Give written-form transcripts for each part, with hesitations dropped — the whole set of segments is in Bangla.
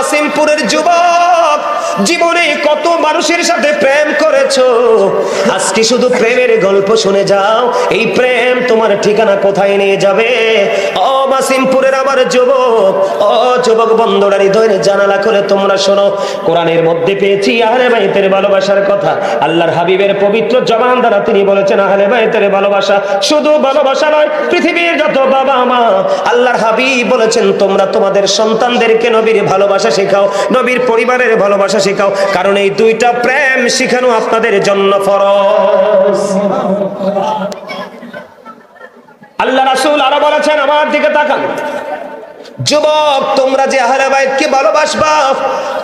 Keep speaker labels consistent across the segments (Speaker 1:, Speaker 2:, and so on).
Speaker 1: মাসিমপুরের যুবক, জীবনে কত মানুষের সাথে প্রেম করেছো, আজকে শুধু প্রেমের গল্প শুনে যাও। এই প্রেম তোমার ঠিকানা কোথায় নিয়ে যাবে? ও মাসিমপুরের আমার যুবক, ও যুবক বন্ধুরা, হৃদয়ের জানালা খুলে তোমরা শোনো। কোরআনের মধ্যে পেয়েছি আহলে বাইতের ভালোবাসার কথা। আল্লাহর হাবিবের পবিত্র জবান দ্বারা তিনি বলেছেন আহলে বাইতের ভালোবাসা শুধু ভালোবাসা নয়, পৃথিবীর যত বাবা মা, আল্লাহর হাবিব বলেছেন তোমরা তোমাদের সন্তানদেরকে নবীর ভালোবাসা শেখাও, নবীর পরিবারের ভালোবাসা শেখাও, কারণ এই দুইটা প্রেম শেখানো আপনাদের জন্য ফরজ। আল্লাহ রাসূল আরো বলেছেন, আমার দিকে তাকান, যুবক তোমরা যে আহলে বাইতকে ভালোবাসবা,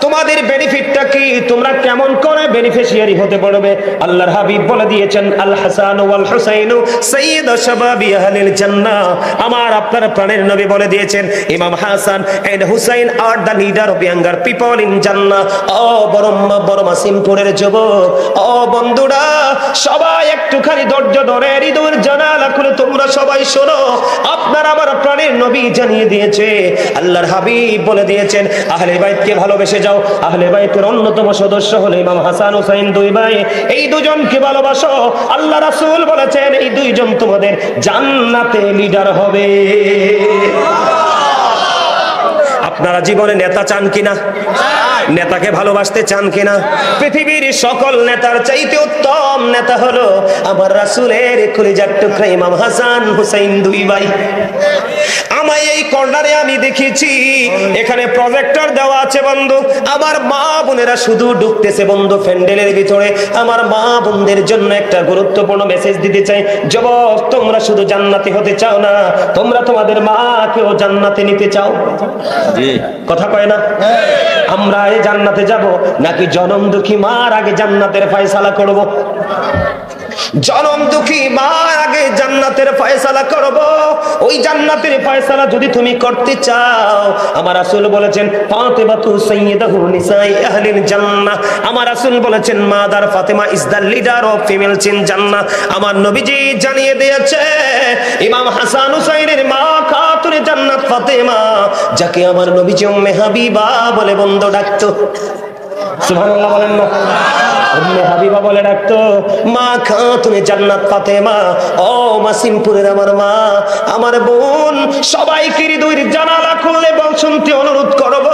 Speaker 1: তোমাদের বেনিফিটটা কি? তোমরা কেমন করে বেনিফিশিয়ারি হতে পারবে? আল্লাহর হাবিব বলে দিয়েছেন, আল হাসান ওয়াল হুসাইন সাইয়্যিদু শাবাবি আহলিল জান্নাহ। আমার আপনার প্রাণের নবী বলে দিয়েছেন, Imam Hasan and Hussain are the leader of younger people in Jannah. ও বড় মাসিমপুরের যুবক, ও বন্ধুরা, সবাই একটুখানি ধৈর্য ধরে হৃদয়ের জানালা খুলে তোমরা সবাই শোনো। আপনার আমার প্রাণের নবী জানিয়ে দিয়েছে, আল্লাহর হাবিব বলে দিয়েছেন, আহলে বাইতকে ভালোবেসে যাও। আহলে বাইতের অন্যতম সদস্য হলো ইমাম হাসান হুসাইন, দুই ভাই, এই দুজনকে ভালোবাসো। আল্লাহ রাসূল বলেছেন, এই দুইজন তোমাদের জান্নাতে লিডার হবে। আপনারা জীবনে নেতা চান কিনা? নেতাকে ভালোবাসতে চান কিনা? পৃথিবীর সকল নেতার চাইতে উত্তম নেতা হলো আমার রাসূলের কলিজার টুকরা ইমাম হাসান হুসাইন, দুই ভাই। আমায় এই কর্নারে আমি দেখেছি, এখানে প্রজেক্টর দেওয়া আছে বন্ধু। আমার মা বোনেরা শুধু ঢুকতেছে বন্ধু প্যান্ডেলের ভিতরে। আমার মা বোনদের জন্য একটা গুরুত্বপূর্ণ মেসেজ দিতে চাই। যুবক, তোমরা শুধু জান্নাতি হতে চাও না, তোমরা তোমাদের মাকেও জান্নাতে নিতে চাও। কথা কয় না? আমরা এই জান্নাতে যাব নাকি জনম দুঃখী মার আগে জান্নাতের ফয়সালা করব? জনম দুঃখী মার আগে জান্নাতের ফয়সালা করব। ওই জান্নাতের ফয়সালা যদি তুমি করতে চাও, আমার রাসূল বলেছেন, ফাতেমাতু সাইয়্যিদাতু নিসাই আহলিল জান্নাহ। আমার রাসূল বলেছেন, mother Fatema is the leader of females in জান্নাহ। আমার নবীজি জানিয়ে দিয়েছে, ইমাম হাসান হুসাইনের মা খাতুনে জান্নাত ফাতেমা, যাকে আমার নবীজি উম্মে হাবিবা বলে বন্ধু ডাকতো। সুবহানাল্লাহ বলেন না? উম্মে হাবিবা বলে ডাকতো। মা খাতুনে জান্নাত ফাতেমা, ও মাসিমপুরের আমার মা, আমার বোন, সবাইকে হৃদয়ের জানালা খুললে শুনতে অনুরোধ করব।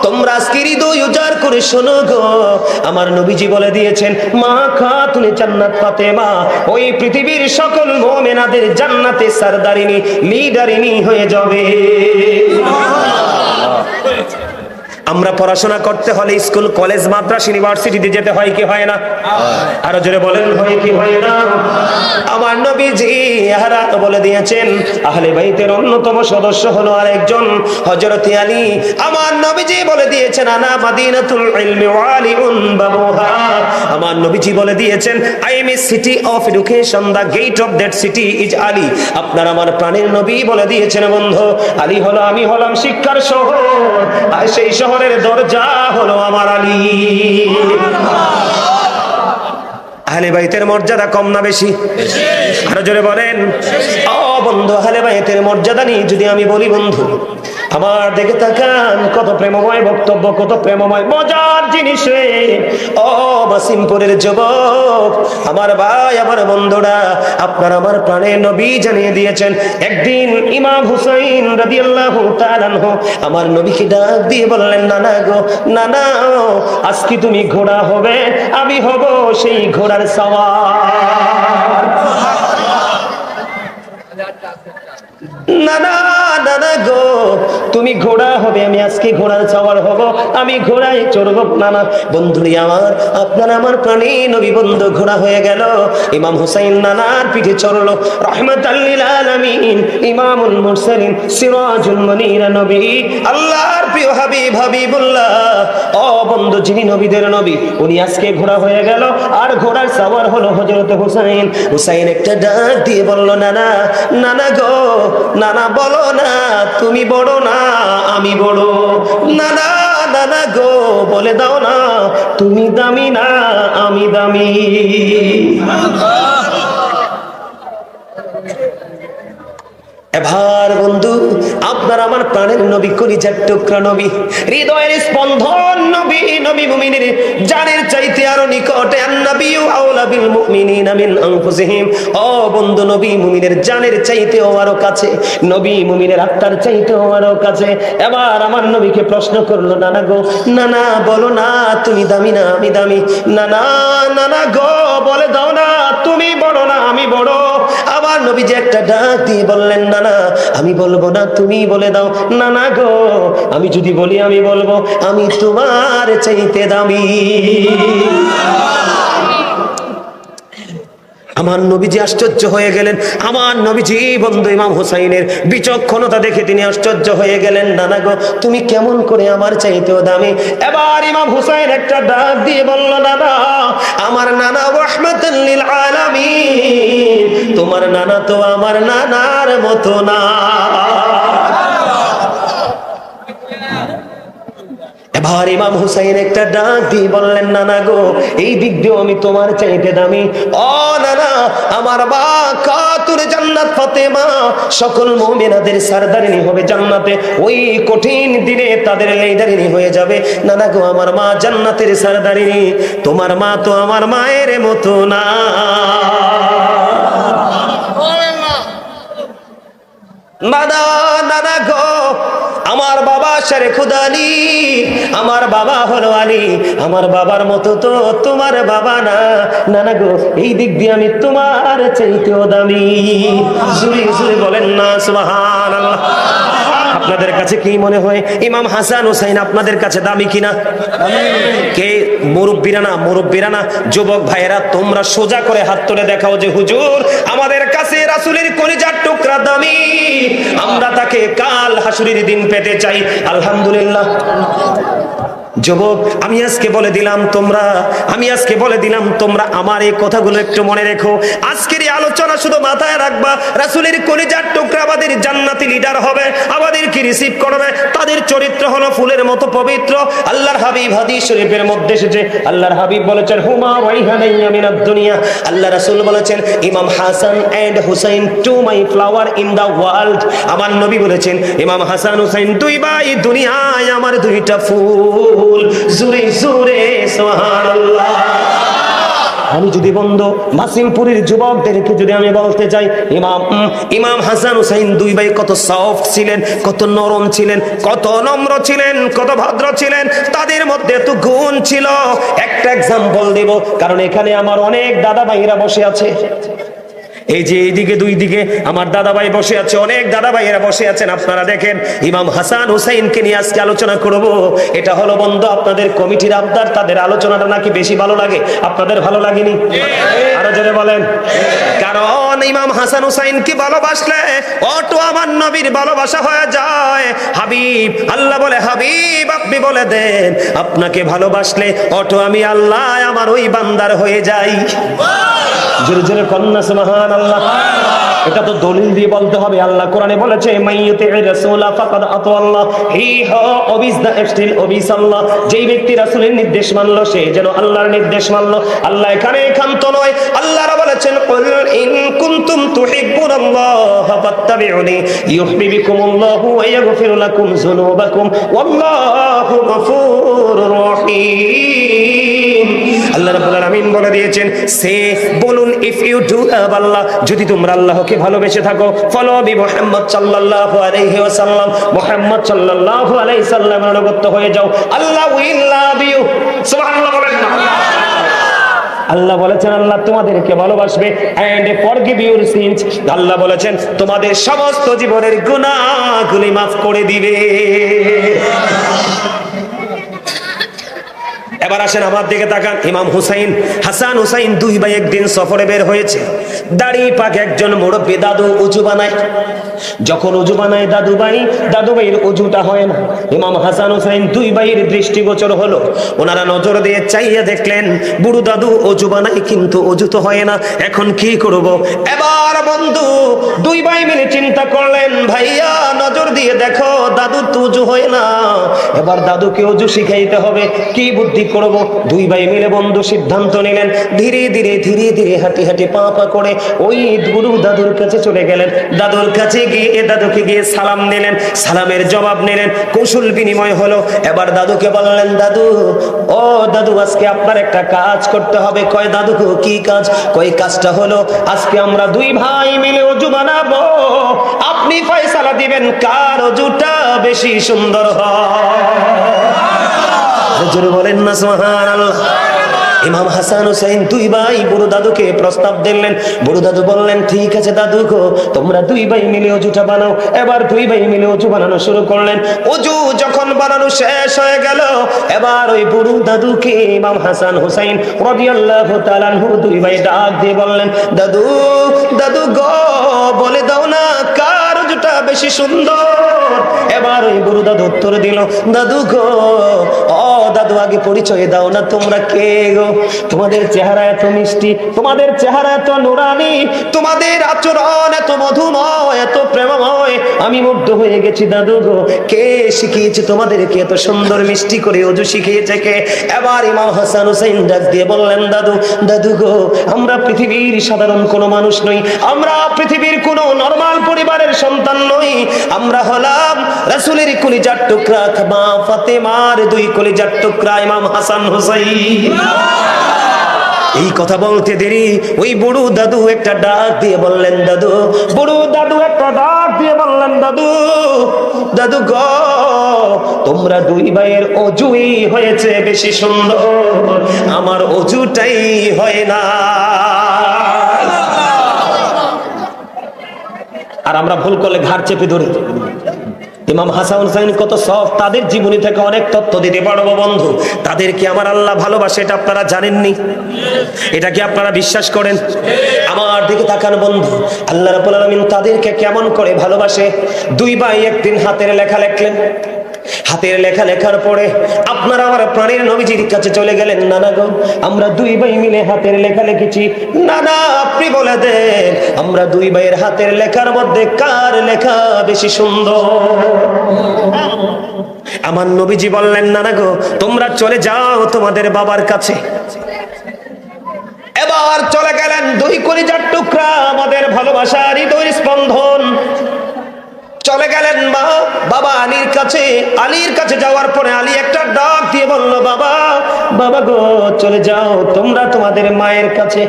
Speaker 1: তোমরা আজকে হৃদয় উজাড় করে শোনো গো। আমার নবীজি বলে দিয়েছেন, মা খাতুনে জান্নাত ফাতেমা ওই পৃথিবীর সকল মুমিনাদের জান্নাতে সরদারিনী, লিডারিনী হয়ে যাবে। আমরা পড়াশোনা করতে হলে স্কুল, কলেজ, মাদ্রাসা, ইউনিভার্সিটিতে যেতে হয় কি হয় না? আরো জোরে বলেন, হয় কি হয় না? আমার নবীজি ইহারা বলে দিয়েছেন, আহলে বাইতের অন্যতম সদস্য হলো আরেকজন হযরত আলী। আমার নবীজি বলে দিয়েছেন, আনা মাদিনাতুল ইলমি ওয়া আলিউন বাবুহা। আমার নবীজি বলে দিয়েছেন, I am a city of education, the gate of that city is Ali. আপনার আমার প্রাণের নবী বলে দিয়েছেন, বন্ধু, আলী হলো, আমি হলাম শিক্ষার শহর, আর সেই শহরের দরজা হলো আমার আলী। আহলে বাইতের মর্যাদা কম না বেশি? আরো জোরে বলেন। ও বন্ধু, আহলে বাইতের মর্যাদা নিয়ে যদি আমি বলি, বন্ধু আমার দিকে তাকান, কত প্রেমময় বক্তব্য, কত প্রেমময় মজার জিনিস রে। ও মাসিমপুরের যুবক, আমার ভাই, আমার বন্ধুরা, আপনার আমার প্রাণের নবী জানিয়ে দিয়েছেন, একদিন ইমাম হুসাইন রাদিয়াল্লাহু তাআলা আনহু আমার নবীকে ডাক দিয়ে বললেন, নানা গো, নানা, আজকে তুমি ঘোড়া হবে, আমি হব সেই ঘোড়ার সওয়ার। নানা, নানা গো, তুমি ঘোড়া হবে, আমি আজকে ঘোড়ার সওয়ার হব, আমি ঘোড়ায় চড়ব। নানা, বন্ধুরি আমার, আপনার আমার প্রাণী নবী বন্ধু ঘোড়া হয়ে গেল। ইমাম হুসাইন নানার পিঠে চড়লো। রাহমাতাল লিল আলামিন, ইমামুল মুরসালিন, সিরাজুল মুনির নবী, আল্লাহর প্রিয় হাবিব, হাবিবুল্লাহ। ও বন্ধু, যিনি নবীদের নবী, উনি আজকে ঘোড়া হয়ে গেল, আর ঘোড়ার সওয়ার হলো হযরত হুসাইন। হুসাইন একটা ডাক দিয়ে বলল, নানা, নানা গো, নানা বলো না, তুমি বড় না আমি বড়। নানা, নানা গো, বলে দাও না, তুমি দামি না আমি দামি। এবার বন্ধু, আপনার আমার প্রাণের নবী, কলিজার টুকরা নবী, হৃদয়ের স্পন্দন নবী, নবী মুমিনের জানের চাইতে আরো নিকটে। আন-নাবিয়্যু আওলা বিল মুমিনিনা মিন আনফুসিহিম। ও বন্ধু, নবী মুমিনের জানের চাইতেও আরো কাছে, নবী মুমিনের আত্মার চাইতেও আরো কাছে। এবার আমার নবীকে প্রশ্ন করলো, নানা গো, নানা বলো না তুমি দামি না আমি দামি? নানা, নানা গো বলে দাও না তুমি বড় না আমি বড়? আমার নবী যে একটা ডাক দিয়ে বললেন, নানা আমি বলবো না তুমি বলে দাও। নানা গো, আমি যদি বলি আমি বলবো আমি তোমার চাইতে দামি। আমার নবীজি আশ্চর্য হয়ে গেলেন। আমার নবীজি বন্ধু ইমাম হুসাইনের বিচক্ষণতা দেখে তিনি আশ্চর্য হয়ে গেলেন। নানা গো, তুমি কেমন করে আমার চাইতেও দামি? এবার ইমাম হুসাইন একটা ডাক দিয়ে বলল, নানা, আমার নানা রাহমাতুল লিল আলামিন, তোমার নানা তো আমার নানার মতো না। এবার ইমাম হুসাইন একটা ডাক দিয়ে বললেন, নানা গো, এই দিক দিয়েও আমি তোমার চাইতে দামি। ও নানা, আমার মা খাতুন জান্নাত ফাতেমা সকল মুমিনাদের সরদারিনী হবে জান্নাতে। ওই কঠিন দিনে তাদের লিডারিনী হয়ে যাবে। নানা গো, আমার মা জান্নাতের সরদারিনী, তোমার মা তো আমার মায়ের মতো না। নানা, নানা গো, আমার বাবা শেরে খুদা আলী, আমার বাবা হলো আলী, আমার বাবার মতো তো তোমার বাবা না। নানা গো, এই দিক দিয়ে আমি তোমার চাইতেও দামি। জুরি জুরি বলেন না সুবহানাল্লাহ। আপনাদের কাছে কি মনে হয় ইমাম হাসান হুসাইন আপনাদের কাছে দামি কিনা? কে মুরব্বিরা না, মুরব্বিরা না, যুবক ভাইয়েরা তোমরা সোজা করে হাত তুলে দেখাও যে হুজুর আমাদের কাছে রাসূলের কলিজার টুকরা দামি, আমরা তাকে কাল হাসুরের দিন পেতে চাই। আলহামদুলিল্লাহ। যুবক, আমি আজকে বলে দিলাম তোমরা আমার এই কথাগুলো একটু মনে রেখো। আজকের এই আলোচনা শুধু মাথায় রাখবা, রাসূলের কলিজার টুকরা আমাদের জান্নাতি লিডার হবে, আমাদেরকে রিসিভ করবে। তাদের চরিত্র হলো ফুলের মতো পবিত্র। আল্লাহর হাবিব হাদিস শরীফের মধ্যে এসেছে, আল্লাহর হাবিব বলেছেন, হুমা রাইহানাইয়া মিনাদ দুনিয়া। আল্লাহ রাসূল বলেছেন, Imam Hasan and Hussain two my flower in the world. আমার নবী বলেছেন, ইমাম হাসান হুসাইন দুই ভাই দুনিয়ায় আমার দুইটা ফুল। জোরে জোরে সুবহানাল্লাহ। আমি যদি বন্ধু মাসিমপুরের যুবকদেরকে যদি আমি বলতে চাই, ইমাম হাসান হুসাইন দুই ভাই কত সফট ছিলেন, কত নরম ছিলেন, কত নম্র ছিলেন, কত ভদ্র ছিলেন, তাদের মধ্যে এত গুণ ছিল। একটা এক্সাম্পল দেব, কারণ এখানে আমার অনেক দাদা ভাইরা বসে আছে। এই যে এইদিকে দুই দিকে আমার দাদা ভাই বসে আছে, অনেক দাদা ভাইয়েরা বসে আছেন। আপনারা দেখেন, ইমাম হাসান হুসাইনকে নিয়ে আজকে আলোচনা করব। এটা হলো বন্ধু আপনাদের কমিটির আবদার। তাদের আলোচনাটা নাকি বেশি ভালো লাগে, আপনাদের ভালো লাগেনি? আরো জোরে বলেন। কারণ ইমাম হাসান হুসাইনকে ভালোবাসলে অটো আমার নবীর ভালোবাসা হয়ে যায়। হাবিব, আল্লাহ বলে, হাবিব আপনি বলে দেন, আপনাকে ভালোবাসলে অটো আমি আল্লাহ আমার ওই বান্দার হয়ে যাই। জোরে জোরে কন্যা সুবহানাল্লাহ। এটা তো দলিল দিয়ে বলতে হবে। আল্লাহ কোরআনে বলেছে, মাইয়ুতির রাসূলা ফাকাদ আতাআল্লাহ, হি ওবিস দা স্টিল ওবিস আল্লাহ। যেই ব্যক্তি রাসূলের নির্দেশ মানলো সে যেন আল্লাহর নির্দেশ মানলো। আল্লাহ এখানে একান্ত নয়, আল্লাহরা বলেছেন, কুল ইন কুনতুম তুহিব্বুনাল্লাহ ফাত্তাবিউনি ইউহিব্বুকুমুল্লাহু ওয়া ইয়াগফির লাকুম যুনুবাকুম ওয়াল্লাহু গফুরুর রহিম। আল্লাহ রাব্বুল আলামিন বলে দিয়েছেন, সে বলুন, ইফ ইউ ডু লাভ আল্লাহ, যদি তোমরা আল্লাহকে ভালোবেসে থাকো, ফলো বি মুহাম্মদ সাল্লাল্লাহু আলাইহি ওয়াসাল্লাম, মুহাম্মদ সাল্লাল্লাহু আলাইহি সাল্লামের অনুগত হয়ে যাও, আল্লাহ উইল লাভ ইউ। সুবহানাল্লাহ বলেন না? আল্লাহ বলেছেন আল্লাহ তোমাদেরকে ভালোবাসবে এন্ড ফরগিভ ইউর সিনস। আল্লাহ বলেছেন তোমাদের সমস্ত জীবনের গুনাহগুলি মাফ করে দিবে। এবার আসেন আমার দিকে তাকান। ইমাম হুসাইন, হাসান হুসাইন দুই ভাই একদিন সফরে বের হয়েছে। দাড়ি পাক একজন মুরব্বী দাদু উজু বানায়। যখন উজু বানায় দাদু ভাইয়ের উজুটা হয় না। ইমাম হাসান হুসাইন দুই ভাইয়ের দৃষ্টিগোচর হলো। ওনারা নজর দিয়ে চাইয়া দেখলেন বুড়ো দাদু উজু বানায় কিন্তু উজু তো হয় না, এখন কি করব? এবার বন্ধু দুই ভাই মিলে চিন্তা করলেন, ভাইয়া নজর দিয়ে দেখো দাদু তো উজু হয় না, এবার দাদুকে উজু শিখাইতে হবে। কি বুদ্ধি করব? দুই ভাই মিলে বন্ধু সিদ্ধান্ত নিলেন, ধীরে ধীরে হাঁটি হাঁটি পা পা করে ওই গুরু দাদুর কাছে চলে গেলেন। দাদুর কাছে দাদুকে গিয়ে সালাম দিলেন, সালামের জবাব নিলেন, কৌশল বিনিময় হলো। এবার দাদুকে বললেন, দাদু, ও দাদু, আজকে আপনার একটা কাজ করতে হবে। কয় দাদু, কি কাজ? কয় কাজটা হলো আজকে আমরা দুই ভাই মিলে অজু বানাবো, আপনি ফয়সালা দিবেন কার অজুটা বেশি সুন্দর হয়। জোরে বলেন না সুবহানাল্লাহ। ইমাম হাসান হুসাইন দুই ভাই বড় দাদুকে প্রস্তাব দিলেন। বড় দাদু বললেন, ঠিক আছে দাদু গো, তোমরা দুই ভাই মিলে অজুটা বানাও। এবার দুই ভাই মিলে অজু বানানো শুরু করলেন। অজু যখন বানানো শেষ হয়ে গেল, এবার ওই বড় দাদুকে ইমাম হাসান হুসাইন রাদিয়াল্লাহু তাআলা আনহু দুই ভাই ডাক দিয়ে বললেন, দাদু, দাদু গো, বলে দাও না কার অজুটা বেশি সুন্দর। এবার ওই বড় দাদু উত্তর দিল, দাদু গো, ও দাদু, আগে পরিচয় দাও না, তোমরা কে গো? তোমাদের চেহারা এত মিষ্টি, তোমাদের চেহারা এত নুরানি, তোমাদের আচরণ এত মধুময়, এত প্রেমময়, আমি মুগ্ধ হয়ে গেছি দাদু গো। কে শিখিয়েছে তোমাদেরকে এত সুন্দর মিষ্টি করে অজু শিখিয়েছে কে? এবার ইমাম হাসান হুসাইন ডাক দিয়ে বললেন, দাদু, দাদু গো, আমরা পৃথিবীর সাধারণ কোনো মানুষ নই, আমরা পৃথিবীর কোনো নরমাল পরিবারের সন্তান নই, আমরা হলাম রাসূলের কলিজার টুকরা, মা ফাতেমার দুই কলিজার টুকরা ইমাম হাসান হুসাইন। এই কথা বলতে দেরি ওই বুড়ো দাদু একটা ডাক দিয়ে বললেন, দাদু, বুড়ো দাদু একটা ডাক দিয়ে বললেন, দাদু, দাদু গো, তোমরা দুই ভাইয়ের অজুই হয়েছে বেশি সুন্দর, আমার অজুটাই হয় না। আর আমরা ভুল করলে ঘাড় চেপে ধরি। ইমাম হাসান হুসাইন কত সফট, তাদের জীবনী থেকে অনেক তথ্য দিতে পারবো বন্ধু। তাদেরকে আমার আল্লাহ ভালোবাসে, এটা আপনারা জানেননি? এটা কি আপনারা বিশ্বাস করেন? আমার দিকে তাকান বন্ধু, আল্লাহ রাব্বুল আলামিন তাদেরকে কেমন করে ভালোবাসে। দুই ভাই একদিন হাতের লেখা লেখলেন। হাতের লেখা লেখার পরে আপনারা আমার প্রাণের নবীজির কাছে চলে গেলেন, নানা গো, আমরা দুই ভাই মিলে হাতের লেখা লিখেছি। নানা, আপনি বলে দেন, আমরা দুই ভাইয়ের হাতের লেখার মধ্যে কার লেখা বেশি সুন্দর? আমার নবীজি বললেন, নানা গো, তোমরা চলে যাও তোমাদের বাবার কাছে। এবার চলে গেলেন দুই কলিজার টুকরা, আমাদের ভালোবাসার হৃদয়ের স্পন্দন। চলে গেলেন মা বাবা আলীর কাছে। আলীর কাছে যাওয়ার পরে আলী একটা ডাক দিয়ে বলল, বাবা, বাবা গো, চলে যাও তোমরা তোমাদের মায়ের কাছে।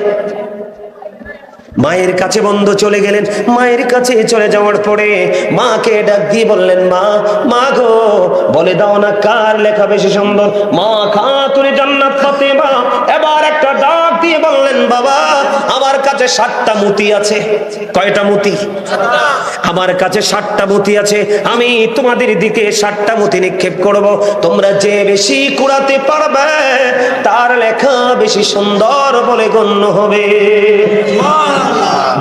Speaker 1: মায়ের কাছে বন্ধু চলে গেলেন। মায়ের কাছে চলে যাওয়ার পরে মাকে ডাক দিয়ে বললেন, মা, মা গো, বলে দাও না কার লেখা বেশি সুন্দর? মা খাতুনে জান্নাত ফাতেমা এবার একটা ডাক দিয়ে বললেন, বাবা, আমার কাছে 7টা মতি আছে। কয়টা মতি? আমার কাছে 7টা মতি আছে। আমি তোমাদের দিকে 7টা মতি নিক্ষেপ করব। তোমরা যে বেশি কুড়াতে পারবে তার লেখা বেশি সুন্দর বলে গণ্য হবে।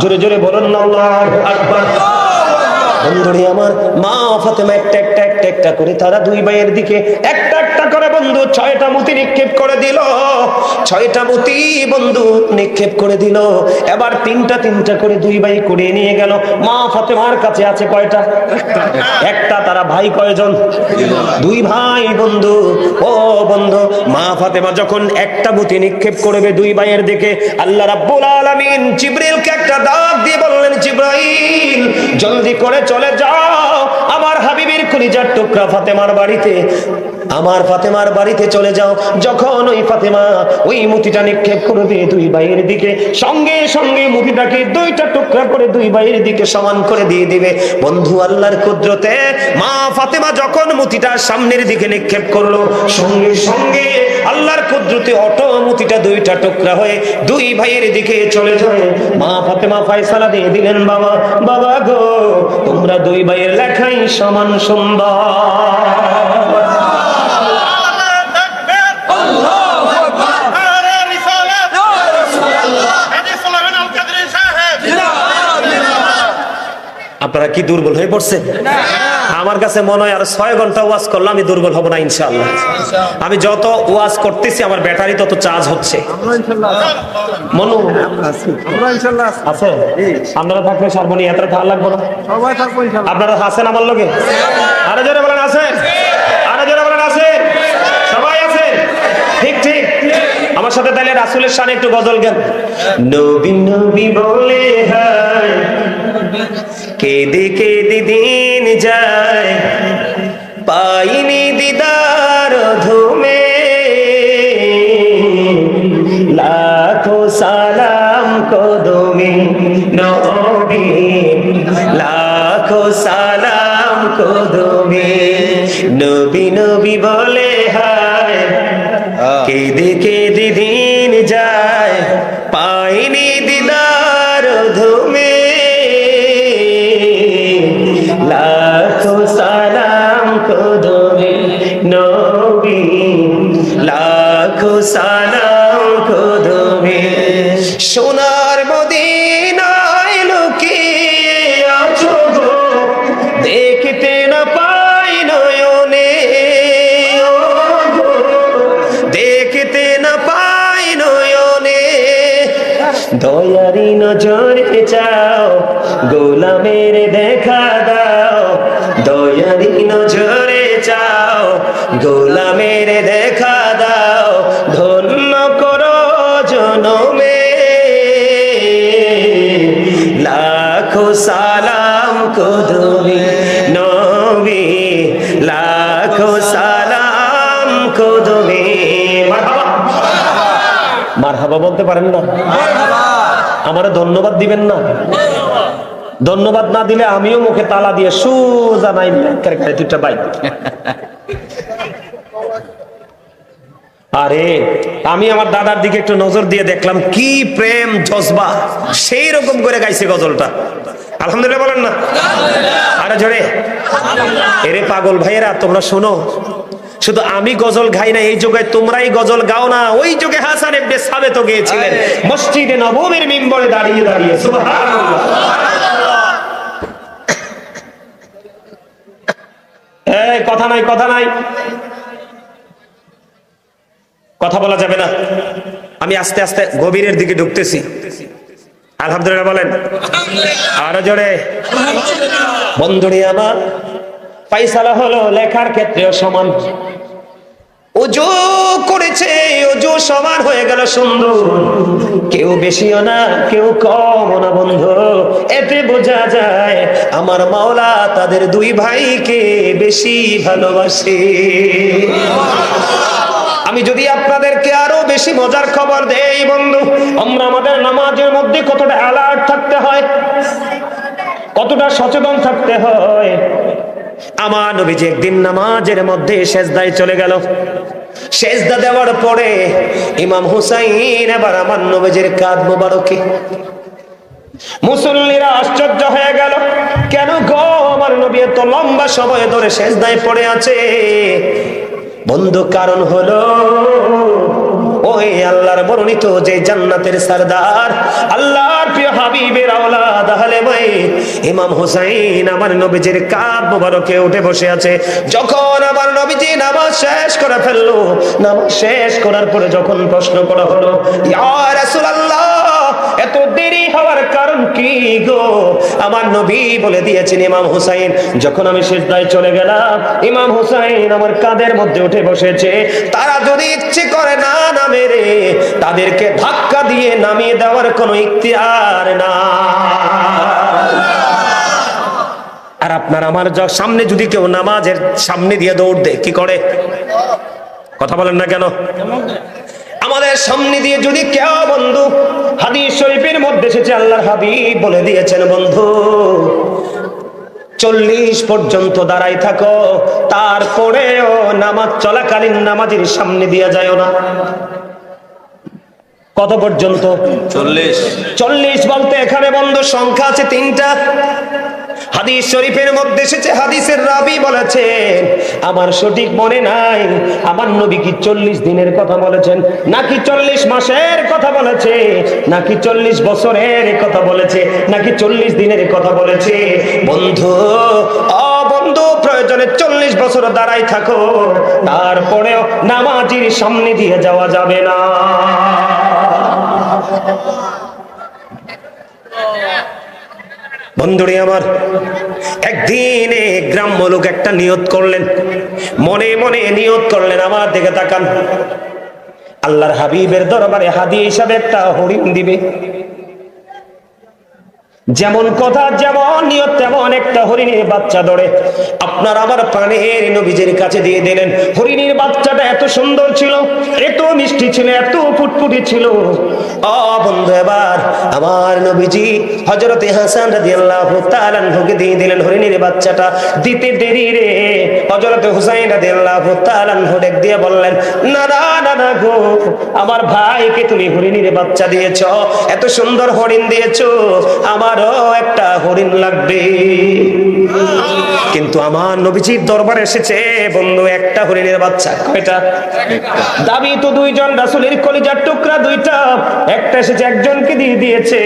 Speaker 1: জোরে জোরে বলুন না আল্লাহু আকবার। বন্ধুরে আমার, মা ফাতেমা একটা একটা একটা একটা করে তারা দুই ভাইয়ের দিকে একটা একটা করে বন্ধু 6টা মতি নিক্ষেপ করে দিল। 6টা মতি বন্ধু নিক্ষেপ করে দিল। এবার 3টা 3টা করে দুই ভাই কুড়িয়ে নিয়ে গেল। মা ফাতেমার কাছে আছে কয়টা? একটা। তারা ভাই কয়জন? দুই ভাই বন্ধু। ও বন্ধু, মা ফাতেমা যখন একটা মতি নিক্ষেপ করবে দুই ভাইয়ের দিকে, আল্লাহ রাব্বুল আলামিন জিবরিলকে একটা ডাক দিয়ে বললেন, জিবরাইল, জলদি করে চলে যাও আমার হাবিবের কলিজার টুকরা ফাতেমার বাড়িতে। আমার ফাতেমার বাড়িতে চলে যাও। যখন ওই ফাতেমা ওই মুতিটা নিক্ষেপ করবে দুই ভাইয়ের দিকে, সঙ্গে সঙ্গে মুতিটাকে 2টা টুকরা করে দুই ভাইয়ের দিকে সমান করে দিয়ে দিবে। বন্ধু, আল্লাহর কুদরতে মা ফাতেমা যখন মুতিটা সামনের দিকে নিক্ষেপ করলো, সঙ্গে সঙ্গে আল্লাহর কুদরতে অটো মুতিটা 2টা টুকরা হয়ে দুই ভাইয়ের দিকে চলে যায়। মা ফাতেমা ফয়সালা দিয়ে দিলেন, বাবা, বাবা গো, তোমরা দুই ভাইয়ের লেখাই সমান সুন্দর। আপনারা কি দুর্বল হয়ে পড়ছে? আমার কাছে মনে হয় আর 6 ঘন্টা ওয়াজ করলে আমি দুর্বল হব না ইনশাআল্লাহ। আমি যত ওয়াজ করতেছি আমার ব্যাটারি তত চার্জ হচ্ছে। মনু আছে? আপনারা থাকলে সারবনি, এত ভালো লাগবে না? আপনারা আছেন আমার লগে? আরে জোরে বলেন আছেন? আরে জোরে বলেন আছেন? সবাই আছে? ঠিক ঠিক। আমার সাথে তাহলে রাসূলের শানে একটু গজল গান। নবী নবী বলে হায় কেঁদে কেঁদে দিন যায়, পাইনি দিদার ধুমে, লাখো সালাম কদমে নবী, লাখো সালাম কদমে, নবী নবী বলে হায়, কেঁদে কেঁদে দিন যায়, পাইনি দিদার ধুমে, লাখো সালাম কদমে নবী, লাখো সালাম কদমে। সোনার মদিনায় লুকিয়ে আছো গো, দেখতে না পাই নয়নে, ও গো, দেখতে না পাই নয়নে, দয়ারি নজরে চাও, গোলামের দেখা দাও, দয়ারি নজরে চাও, গোলামের দেখা দাও, ধন্য করো জনমে, লাখো সালাম কদমে নবী, লাখো সালাম কদমে। মারহাবা, মারহাবা বলতে পারেন না? আমারে ধন্যবাদ দিবেন না? ধন্যবাদ না দিলে আমিও মুখে তালা দিয়ে সোজা নাই দুটা বাইক। আরে আমি আমার দাদার দিকে একটু নজর দিয়ে দেখলাম, কি প্রেম জজবা, সেই রকম করে গাইছে গজলটা। আলহামদুলিল্লাহ বলেন না? আরে জোরে। এরে পাগল ভাইয়েরা, তোমরা শোনো, শুধু আমি গজল গাই না, এই যুগে তোমরাই গজল গাও না। ওই যুগে হাসান ইবনে সাবিত গিয়েছিলেন মসজিদে নববীর মিম্বরে দাঁড়িয়ে দাঁড়িয়ে, সুবহানাল্লাহ। এই কথা নাই, কথা নাই, কথা বলা যাবে না। আমি আস্তে আস্তে গভীরের দিকে ঢুকতেছি। আলহামদুলিল্লাহ বলেন, আরো জোরে। বন্ধুরে আমার, ফাইসালা হলো লেখার ক্ষেত্রেও সমান। ওজু করেছে, ওজু সমান হয়ে গেল সুন্দর, কেউ বেশিও না কেউ কমও না বন্ধু। এতে বোঝা যায় আমার মাওলা তাদের দুই ভাইকে বেশি ভালোবাসে। আমি যদি আপনাদেরকে আরো বেশি মজার খবর দেই বন্ধু, আমরা আমাদের নামাজের মধ্যে কতটা অ্যালার্ট থাকতে হয়, কতটা সচেতন থাকতে হয়। আমার নবীজি একদিন নামাজের মধ্যে সেজদায় চলে গেল। সেজদা দেওয়ার পরে ইমাম হুসাইন এবার আমার নবীজির কাঁধ মোবারকে, মুসল্লিরা আশ্চর্য হয়ে গেল, কেন গো আমার নবী এত লম্বা সময় ধরে সেজদায় পড়ে আছে? বন্ধু, কারণ হলো ওই আল্লাহর বর্ণিত যে জান্নাতের সরদার, আল্লাহর প্রিয় হাবিবের আওলাদ আহলে বাইত ইমাম হুসাইন আমার নবীজির কাঁধ মোবারকে উঠে বসে আছে। যখন আমার নবীজি নামাজ শেষ করে ফেললো, নামাজ শেষ করার পরে যখন প্রশ্ন করা হলো, ইয়া রাসূলুল্লাহ, এত দেরি হওয়ার কারণ কি গো? আমার নবী বলে দিয়েছেন, ইমাম হুসাইন যখন আমি সিজদায় চলে গেলাম, ইমাম হুসাইন আমার কাঁধের মধ্যে উঠে বসেছে। তারা যদি ইচ্ছে করে না নামে রে, তাদেরকে ধাক্কা দিয়ে নামিয়ে দেওয়ার কোনো ইখতিয়ার না। আর আপনার আমার সামনে যদি কেউ নামাজের সামনে দিয়ে দৌড় দেয়, কি করে? কথা বলেন না কেন? আমাদের সামনে দিয়ে যদি কেউ, বন্ধু, হাদিস শরীফের মধ্যে এসেছে, আল্লাহর হাবিব বলে দিয়েছেন, বন্ধু 40 পর্যন্ত দাঁড়াই থাকো, তারপরেও নামাজ চলাকালীন নামাজের সামনে দিয়ে যায়ও না। কত পর্যন্ত? 40। 40 বলতে এখানে বন্ধু সংখ্যা আছে 3টা। হাদিস শরীফের মধ্যে এসেছে, হাদিসের রাবী বলেছেন, আমার সঠিক মনে নাই আমার নবী কি 40 দিনের কথা বলেছেন, নাকি 40 মাসের কথা বলেছে, নাকি 40 বছরের কথা বলেছে, নাকি 40 দিনের কথা বলেছে। বন্ধু, বন্ধু, প্রয়োজনে 40 বছর দাঁড়াই থাকো, তারপরেও নামাজির সামনে দিয়ে যাওয়া যাবে না। বন্ধুরে আমার, একদিনে গ্রাম্য লোক একটা নিয়ত করলেন, মনে মনে নিয়ত করলেন, আমার দিকে তাকান, আল্লাহর হাবিবের দরবারে হাদিয়া হিসাবে একটা হরিণ দিবে। যেমন কথা যেমন নিয়ত তেমন একটা হরিণের বাচ্চা ধরে আপনার আমার প্রাণের নবীজির কাছে দিয়ে দিলেন। হরিণের বাচ্চাটা এত সুন্দর ছিল, এত মিষ্টি ছিল, এত ফুটফুটি ছিল। ও বন্ধু, এবার আমার নবীজি হযরতে হাসান রাদিয়াল্লাহু তাআলা আনহুকে দিয়ে দিলেন হরিণের বাচ্চাটা। দিতে দেরি রে হযরতে হুসাইন রাদিয়াল্লাহু তাআলা আনহু ডাক দিয়ে বললেন, না না না না গো, আমার ভাইকে তুমি হরিণের বাচ্চা দিয়েছো, এত সুন্দর হরিণ দিয়েছো, আমারও একটা হরিণ লাগবে। কিন্তু আমার নবীজির দরবারে এসেছে বন্ধু একটা হরিণের বাচ্চা। কয়টা? দাবি তো দুইজন, রাসূলের কলিজার টুকরা দুইটা। একটা এসেছে একজনকে দিয়ে দিয়েছে,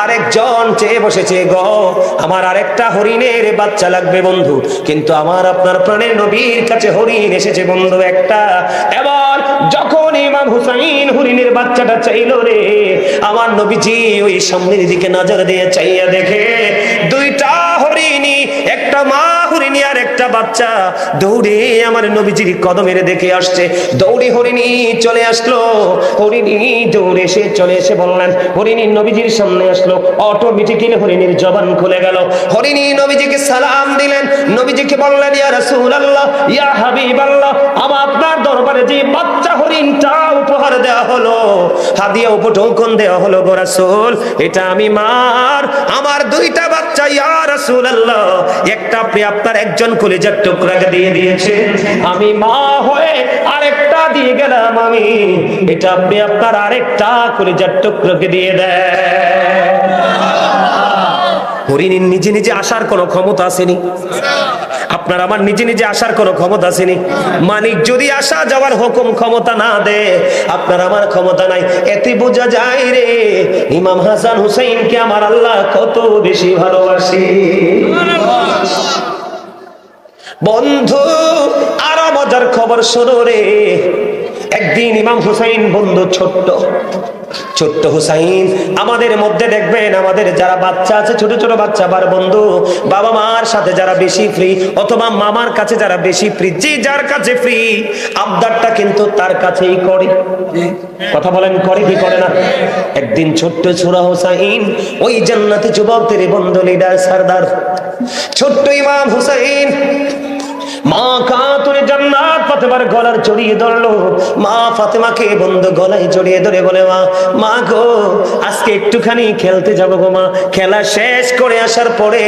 Speaker 1: আরেকজন চেয়ে বসেছে, গো আমার আরেকটা হরিণের বাচ্চা লাগবে বন্ধু। কিন্তু আমার আপনার প্রাণের নবীর কাছে হরিণ এসেছে বন্ধু একটা। এবার যখন ইমাম হুসাইন হরিণের বাচ্চাটা চাইলো রে, আমার নবীজি ওই সামনের দিকে নজর দিয়ে চাইয়া দেখে দুইটা হরিণী, একটা মা হরিণী আর একটা বাচ্চা দৌড়ে আমার নবীজির কদমের দেখে আসছে। দৌড়ে হরিণী চলে আসলো, হরিণী দৌড়ে এসে চলে এসে বললেন, হরিণী নবীজির সামনে আসলো, অটোমেটিক্যালি হরিণীর জবান খুলে গেল। হরিণী নবীজিকে সালাম দিলেন, নবীজিকে বললেন, ইয়া রাসূলুল্লাহ, ইয়া হাবিবাল্লাহ, আমার আপনার দরবারে যে বাচ্চা হরিণটা উপহার দেওয়া হলো, হাদিয়া উপঢৌকন দেওয়া হলো গো রাসূল, এটা আমি মার, আমার দুইটা বাচ্চা ইয়া রাসূলুল্লাহ, একটা আপনি আপনার একজন কলিজার টুকরাকে দিয়ে দিয়েছেন, আমি মা হয়ে আরেকটা দিয়ে গেলাম আমি, এটা আপনি আপনার আরেকটা কলিজার টুকরাকে দিয়ে দেন। হরিণীর নিজে নিজে আসার কোনো ক্ষমতা আসেনি, আপনার আমার নিজে নিজে আসার কোনো ক্ষমতা আসেনি। মালিক যদি আসা যাওয়ার হুকুম ক্ষমতা না দে, আপনার আমার ক্ষমতা নাই। এতে বোঝা যায় রে ইমাম হাসান হুসাইনকে আমার আল্লাহ কত বেশি ভালোবাসে। বন্ধু আরো মজার খবর শোনো রে। একদিন ইমাম হুসাইন বন্ধু ছোট্ট হুসাইন, আমাদের মধ্যে দেখবেন আমাদের যারা বাচ্চা আছে, ছোট ছোট বাচ্চা, বার বন্ধু বাবা মার সাথে যারা বেশি ফ্রি, অথবা মামার কাছে যারা বেশি ফ্রি, যে যার কাছে ফ্রি আবদারটা কিন্তু তার কাছেই করে। কথা বলেন, করে কি করে না? একদিন ছোট্ট ছোড়া হুসাইন, ওই জান্নাতি যুবকদের বন্ধু লিডার সরদার ছোট্ট ইমাম হুসাইন মা খাতুনে জান্নাত ফাতেমার গলার জড়িয়ে ধরলো। মা ফাতেমাকে বন্ধু গলায় জড়িয়ে ধরে বলে, মা গো আজকে একটুখানি খেলতে যাবো গো মা, খেলা শেষ করে আসার পরে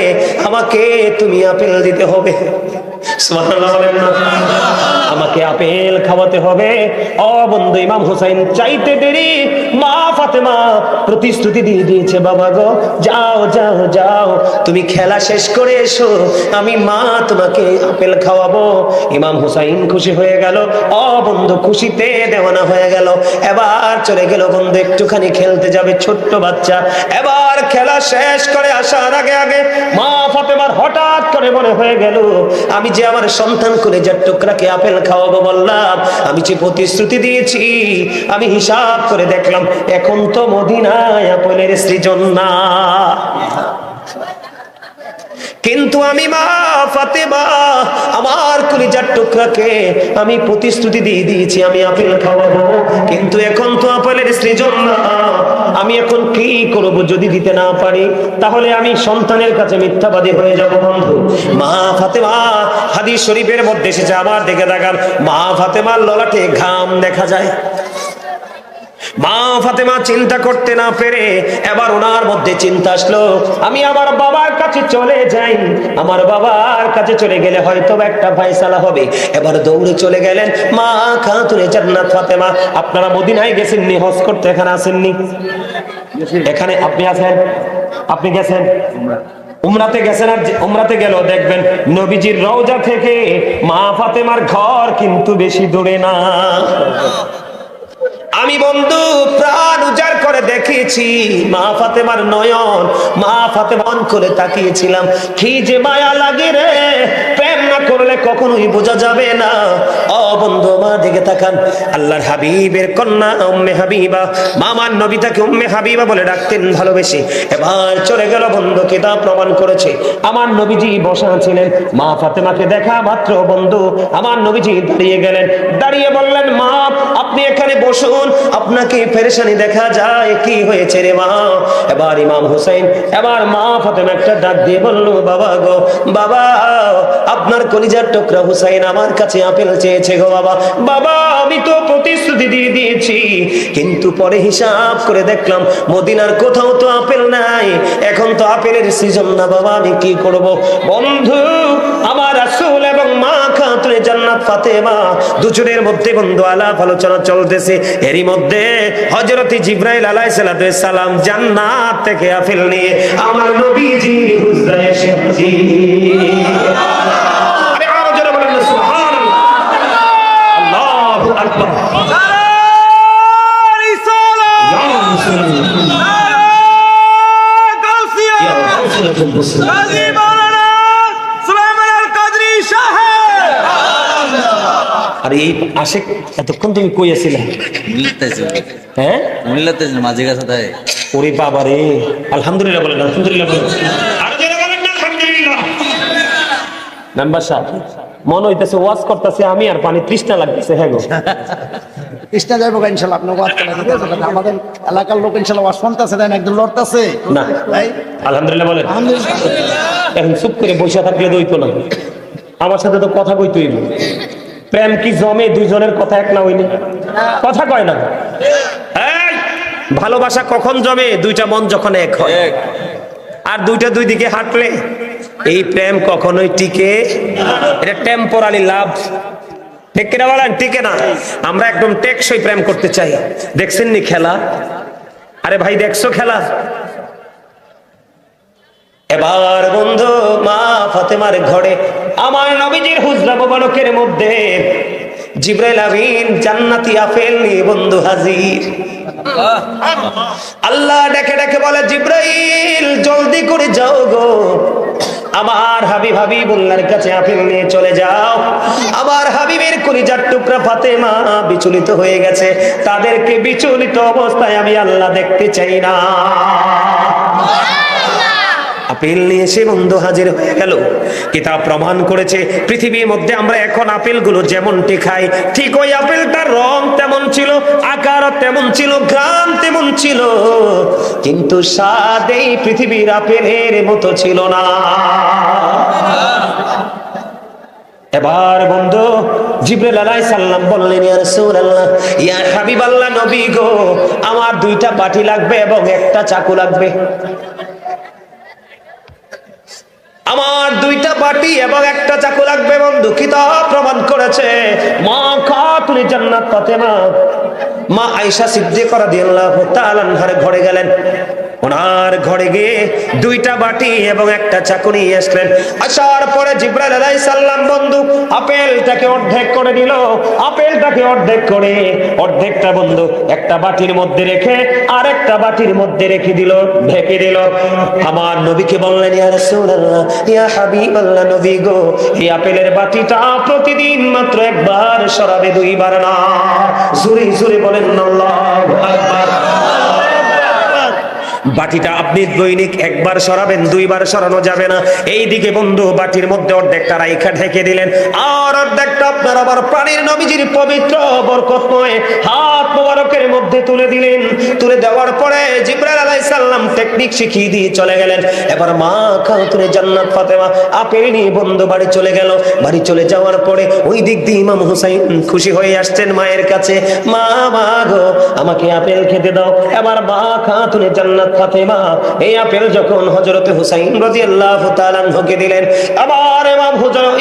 Speaker 1: আমাকে তুমি আপেল দিতে হবে। সুবহানাল্লাহ বলেন না, আমাকে আপেল খাওয়াতে হবে। ও বন্ধু ইমাম হুসাইন চাইতে দেরি, মা ফাতেমা প্রতিশ্রুতি দিয়ে দিয়েছে, বাবা গো যাও যাও যাও, তুমি খেলা শেষ করে এসো, আমি মা তোমাকে আপেল খাওয়াবো। ইমাম হুসাইন খুশি হয়ে গেল, ও বন্ধু খুশিতে দেওয়ানা হয়ে গেল। এবার চলে গেল বন্ধু একটুখানি খেলতে যাবে, ছোট্ট বাচ্চা। এবার খেলা শেষ করে আসার আগে আগে মা ফাতেমার হঠাৎ করে মনে হয়ে গেল, আমি যে আমার সন্তান কলিজার টুকরাকে আপেল খাওয়াবো বললাম, আমি যে প্রতিশ্রুতি দিয়েছি, আমি হিসাব করে দেখলাম এখন তো মদিনায় আপেলের সৃজন না, কিন্তু আমি মা ফাতেমা আমার কলিজার টুকরাকে আমি প্রতিশ্রুতি দিয়ে দিয়েছি আমি আপেল খাওয়াবো, কিন্তু এখন তো আপেলের সৃজন না, আমি এখন কি করব? যদি দিতে না পারি তাহলে আমি সন্তানের কাছে মিথ্যাবাদী হয়ে যাব। বন্ধু মা ফাতেমা, হাদিস শরীফের মধ্যে এসেছে, আমার দিকে তাকান, মা ফাতেমার ললাটে ঘাম দেখা যায়। মা ফাতেমা চিন্তা করতে না পেরে এবার ওনার মধ্যে চিন্তা আসলো, আমি আমার বাবার কাছে চলে যাই, আমার বাবার কাছে চলে গেলে হয়তো একটা ফয়সালা হবে। এবার দৌড়ে চলে গেলেন মা খাতুনে জান্নাত ফাতেমা। আপনারা মদিনায় গেছেননি হজ করতে, এখানে আসেননি? এখানে আপনি আছেন, আপনি গেছেন উমরাতে গেছেন, আর উমরাতে গেল দেখবেন নবীজির রওজা থেকে মা ফাতেমার ঘর কিন্তু বেশি দূরে না। আমি বন্ধু প্রাণ উজাড় করে দেখিয়েছি মা ফাতেমার নয়ন, মা ফাতেমা করে তাকিয়েছিলাম, কি যে মায়া লাগে রে, প্রেম না করলে কখনোই বোঝা যাবে না। ও বন্ধু আমার দিকে তাকান, আল্লাহর হাবিবের কন্যা উম্মে হাবিবা, মামার নবী তাকে উম্মে হাবিবা বলে ডাকতেন ভালোবেসে। এবার চলে গেল বন্ধু, কিতাব প্রমাণ করেছে আমার নবীজি বসা ছিলেন, মা ফাতেমাকে দেখা মাত্র বন্ধু আমার নবীজি দাঁড়িয়ে গেলেন, দাঁড়িয়ে বললেন, মা আপনি এখানে এখানে বসুন, আপনাকে পেরেশানি দেখা যায়, কি হয়েছে রে মা? এবার ইমাম হুসাইন, এবার মা ফাতেমা একটা ডাক দিয়ে বলল, বাবা গো বাবা, আপনার কলিজার টুকরা হুসাইন আমার কাছে আপেল চেয়েছে গো বাবা। বাবা আমি তো প্রতিশ্রুতি দিয়ে দিয়েছি, কিন্তু পরে হিসাব করে দেখলাম মদিনার কোথাও তো আপেল নাই, এখন তো আপেলের সিজন না বাবা, আমি কি করব? বন্ধু আমার রাসূল এবং মা খাতুনে জান্নাত ফাতেমা দুজনের মধ্যে বন্ধু আলাপ আলোচনা চলতেছে। এরই মধ্যে হযরত জিবরাইল আলাইহিস সালাম জান্নাত থেকে আপেল নিয়ে আমার নবীজি হুজরায় এসে হাজির। আরে আরো জোরে বলেন না সুবহানাল্লাহ, আল্লাহু আকবার। আর এই আশেক এতক্ষণ তুমি কই আছিলে? হ্যাঁ
Speaker 2: মাঝে গেছে তাই।
Speaker 1: ওরে বাবা রে, আলহামদুলিল্লাহ বলেন, আলহামদুলিল্লাহ বলেন, আরো জোরে বলেন না আলহামদুলিল্লাহ। মেম্বার সাহেব মনে হইতেছে ওয়াজ করতেছে আমি, আর পানি তৃষ্ণা লাগতেছে। হ্যাঁ গো
Speaker 3: কৃষ্ণা যাইব ইনশাল্লাহ, আপনার ওয়াজ করা ঠিক আছে? আমাদের এলাকার লোক ইনশাল্লাহ ওয়াজ শুনতেছে, দেন একদম লড়তেছে
Speaker 1: না। আলহামদুলিল্লাহ বলেন। এখন চুপ করে বসে থাকলে দইতো না, আমার সাথে তো কথা কইতই। প্রেম কি জমে দুইজনের কথা এক না হইলে? কথা কয় না। এই ভালোবাসা কখন জমে? দুইটা মন যখন এক হয়, আর দুইটা দুই দিকে হাঁটলে এই প্রেম কখনোই টিকে। এটা টেম্পোরারি লাভ, ঠিক কিনা বলেন? টিকে না। আমরা একদম টেকসই প্রেম করতে চাই। দেখছেন নি খেলা? আরে ভাই দেখছো খেলা? এবার বন্ধু মা ফাতেমার ঘরে আমার নবীজির হুজরা মোবারকের মধ্যে জিবরাইল আমিন জান্নাতি আপেল নিয়ে বন্ধু হাজির। আল্লাহ ডেকে ডেকে বলে, জিবরাইল জলদি করে যাও গো, আমার হাবিবুল্লাহর কাছে আপেল নিয়ে চলে যাও। আমার হাবিবের কলিজার টুকরা ফাতেমা বিচলিত হয়ে গেছে, তাদেরকে বিচলিত অবস্থায় আমি আল্লাহ দেখতে চাই না। আপেল নিয়ে এসে বন্ধু হাজির হয়ে গেল। কিতাব প্রমাণ করেছে পৃথিবীর মধ্যে আমরা এখন আপেলগুলো যেমনটি খাই, ঠিক ওই আপেলটার রং তেমন ছিল, আকার তেমন ছিল, ঘ্রাণ তেমন ছিল, কিন্তু স্বাদ এই পৃথিবীর আপেলের মতো ছিল না। এবার বন্ধু জিবরাইল আলাইহিস সালাম বললেন, ইয়া রাসূলুল্লাহ, ইয়া হাবিবাল্লাহ, নবী গো, আমার দুইটা বাটি লাগবে এবং একটা চাকু লাগবে। আমার দুইটা বাটি এবং একটা চাকু লাগবে। বন্ধু কিতাব প্রমাণ করেছে মা খাতুনে জান্নাত ফাতেমা মা আয়েশা সিদ্দিকা রাদিয়াল্লাহু তাআলা আনহার ঘরে গেলেন। ওনার ঘরে গিয়ে দুইটা বাটি এবং একটা চাকু নিয়ে আসলেন। আসার পরে জিবরাইল আলাইহিস সালাম বন্ধু আপেলটাকে অর্ধেক করে দিল। আপেলটাকে অর্ধেক করে অর্ধেকটা বন্ধু একটা বাটির মধ্যে রেখে আরেকটা বাটির মধ্যে রেখে দিল, ঢেকে দিল। আমার নবীকে বললেন, ইয়া রাসূলুল্লাহ, ইয়া হাবিবাল্লাহ, নবী গো, এই আপেলের বাটিটা প্রতিদিন মাত্র একবার সরাবে, দুইবার না। জোরে জোরে বলেন আল্লাহু আকবার। বাটিটা আপনি দৈনিক একবার সরাবেন, দুইবার সরানো যাবে না। এইদিকে বন্ধু বাটির মধ্যে অর্ধেকটা রাইখা ঢেকে দিলেন, আর অর্ধেকটা আপনার আবার প্রাণীর নবীজির পবিত্র বরকতময় হাত মোবারকের মধ্যে তুলে দিলেন। তুলে দেওয়ার পরে জিবরাইল আলাইহিস সালাম টেকনিক শিখিয়ে দিয়ে চলে গেলেন। এবার মা খাতুনে জান্নাত ফাতেমা আপেল নিয়ে বন্ধু বাড়ি চলে গেল। বাড়ি চলে যাওয়ার পরে ওই দিক দিয়ে ইমাম হুসাইন খুশি হয়ে আসছেন মায়ের কাছে, মা মা গো, আমাকে আপেল খেতে দাও। এবার মা খাতুনে জান্নাত ফাতেমা এই আপেল যখন হযরত হুসাইন রাদিয়াল্লাহু তাআলা আনহুকে দিলেন, আবার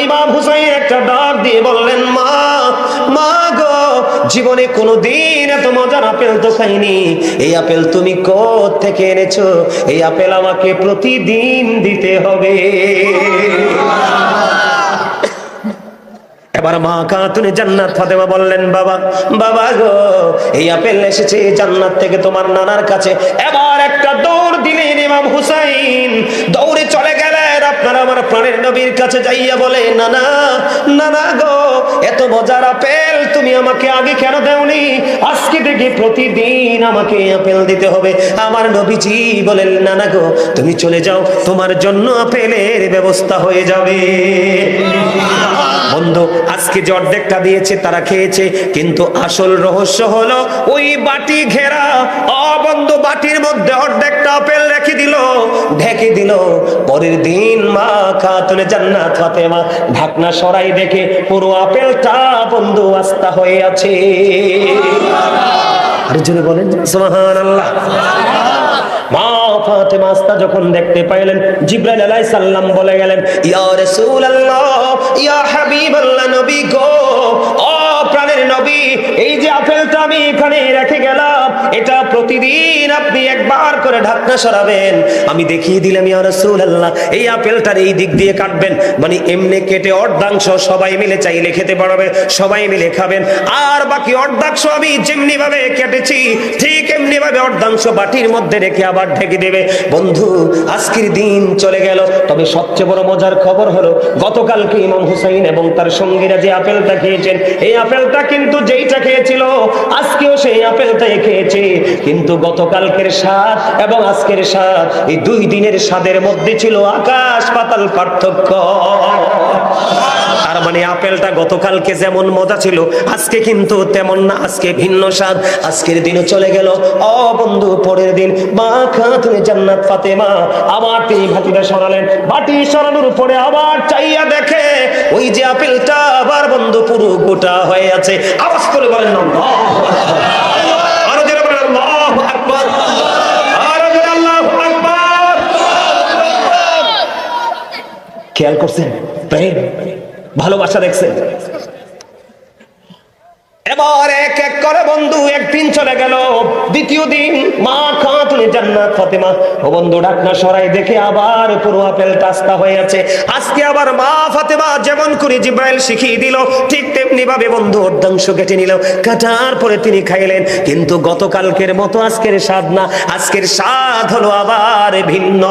Speaker 1: ইমাম হুসাইন একটা ডাক দিয়ে বললেন, মা মা গো, জীবনে কোনোদিন এত মজার আপেল তো খাইনি। এই আপেল তুমি কোথা থেকে এনেছো? এই আপেল আমাকে প্রতিদিন দিতে হবে। এবার মা খাতুনে জান্নাত ফাতেমা বললেন, বাবা বাবা গো, এই আপেল এসেছে জান্নাত থেকে তোমার নানার কাছে। এবার একটা দৌড় দিলেন ইমাম হুসাইন, দৌড়ে চলে গেলেন আপনার আমার প্রাণের নবীর কাছে, যাইয়া বলে, নানা নানা গো, এত মজার আপেল তুমি আমাকে আগে কেন দেওনি? আজকে থেকে প্রতিদিন আমাকে আপেল দিতে হবে। আমার নবীজি বলেন, নানা গো, তুমি চলে যাও, তোমার জন্য আপেলের ব্যবস্থা হয়ে যাবে। বন্ধু আজকে যে অর্ধেকটা দিয়েছে তারা খেয়েছে, কিন্তু আসল রহস্য হলো ওই বাটি ঘেরা। বন্ধু বাটির মধ্যে অর্ধেকটা আপেল রেখে দিল, ঢেকে দিল। পরের দিন মা খাতুনে জান্নাত ফাতেমা ঢাকনা সরাই দেখে পুরো আপেলটা বন্ধু আস্তা হয়ে আছে। আর জোরে বলেন সুবহানাল্লাহ। মা ফাতেমা আস্তা যখন দেখতে পাইলেন, জিবরাইল আলাইহিস সালাম বলে গেলেন, ইয়া রাসূলুল্লাহ, ইয়া হাবিবাল্লাহ, নবী গো, ও প্রাণের নবী, এই যে আপেলটা আমি এখানে রেখে গেলাম, এটা প্রতিদিন আপনি একবার করে ঢাকনা সরাবেন। আমি দেখিয়ে দিলাম ইয়া রাসূলুল্লাহ, এই আপেলটার এই দিক দিয়ে কাটবেন, মানে এমনি কেটে অর্ধাংশ সবাই মিলে চাইলে খেতে পারবে, সবাই মিলে খাবেন। আর বাকি অর্ধাংশ আমি যেমনি ভাবে কেটেছি ঠিক এমনি ভাবে অর্ধাংশ বাটির মধ্যে রেখে আবার ঢেকে দেবে। বন্ধু আজকের দিন চলে গেল, তবে সবচেয়ে বড় মজার খবর হলো গতকালকে ইমাম হুসাইন এবং তার সঙ্গীরা যে আপেলটা খেয়েছেন, এই আপেলটা কিন্তু যেইটা খেয়েছিল আজকেও সেই আপেলটাই খেয়েছে, কিন্তু গতকালকের স্বাদ এবং আজকের স্বাদ, এই দুই দিনের স্বাদের মধ্যে ছিল আকাশ পাতাল পার্থক্য। তার মানে আপেলটা গতকালকে যেমন মজা ছিল আজকে কিন্তু তেমন না, আজকে ভিন্ন স্বাদ। আজকের দিনও চলে গেল। বন্ধু পরের দিন মা খাতুনে জান্নাত ফাতেমা আবার তিনি বাটিটা সরালেন, বাটি সরানোর পরে আবার চাইয়া দেখে ওই যে আপেলটা আবার বন্ধু পুরো গোটা হয়ে আছে। আওয়াজ করে বলেন আল্লাহু আকবার, আরো জোরে বলেন আল্লাহু আকবার, আরো জোরে আল্লাহু আকবার। খেয়াল করছেন প্রেম ভালোবাসা দেখছেন? এবার এক এক করে বন্ধু একদিন চলে গেল, দ্বিতীয় দিন মা খাতুনে জান্নাত ফাতেমা ও বন্ধু ঢাকনা সরাই দেখে আবার পুরো আপেলটা আস্তা হয়ে আছে। আজকে আবার মা ফাতেমা যেমন করে জিবরাইল শিখিয়ে দিল ঠিক তেমনি ভাবে বন্ধু অর্ধাংশ কেটে নিল, কাটার পরে তিনি খাইলেন, কিন্তু গতকালকের মতো আজকের স্বাদ না, আজকের স্বাদ হলো আবার ভিন্ন।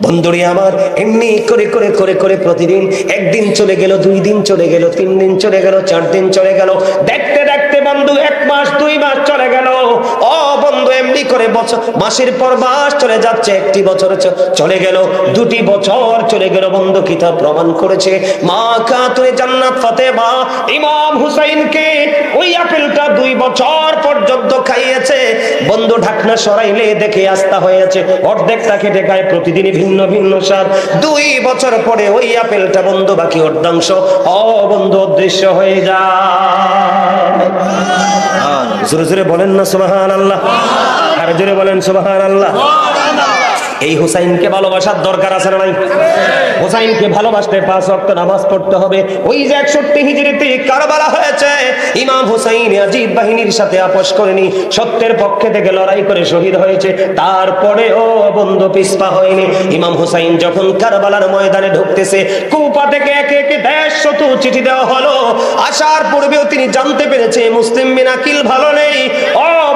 Speaker 1: বন্ধুরে আমার এমনি করে করে করে করে প্রতিদিন একদিন চলে গেল, 2 দিন চলে গেল, 3 দিন চলে গেল, 4 দিন চলে গেল, দেখতে দেখতে বন্ধু 1 মাস 2 মাস চলে গেল। বন্ধু এমনি করে বছর, মাসের পর মাস চলে যাচ্ছে, 1টি বছর চলে গেল, 2টি বছর চলে গেল। বন্ধু কিতাব প্রমাণ করেছে মা খাতুনে জান্নাত ফাতেমা ইমাম হুসাইনকে ওই আপেলটা 2 বছর পর্যন্ত খাইয়েছে। বন্ধু ঢাকনা সরাইলে দেখে আস্তা হয়ে আছে, অর্ধেকটা কেটে খায়, প্রতিদিনই ভিন্ন ভিন্ন স্বাদ। 2 বছর পরে ওই আপেলটা বন্ধু বাকি অর্ধাংশ বন্ধু অদৃশ্য হয়ে যায়। জোরে জোরে বলেন না সুবহানাল্লাহ, আর জোরে বলেন সুবহানাল্লাহ। এই হুসাইনকে ভালোবাসার দরকার আছে না নাই? হুসাইনকে ভালোবাসতে 5 ওয়াক্ত নামাজ পড়তে হবে। ওই যে 61 হিজরিতে কারবালা হয়েছে, ইমাম হুসাইন ইয়াজিদ বাহিনীর সাথে আপোষ করেনি, সত্যের পক্ষে থেকে লড়াই করে শহীদ হয়েছে। তারপরে বন্ধু পিছপা হয়নি। ইমাম হুসাইন যখন কারবালার ময়দানে ঢুকতেছে, কুফা থেকে একে একে 150 চিঠি দেওয়া হলো। আসার পূর্বেও তিনি জানতে পেরেছে মুসলিম বিন আকিল ভালো নেই।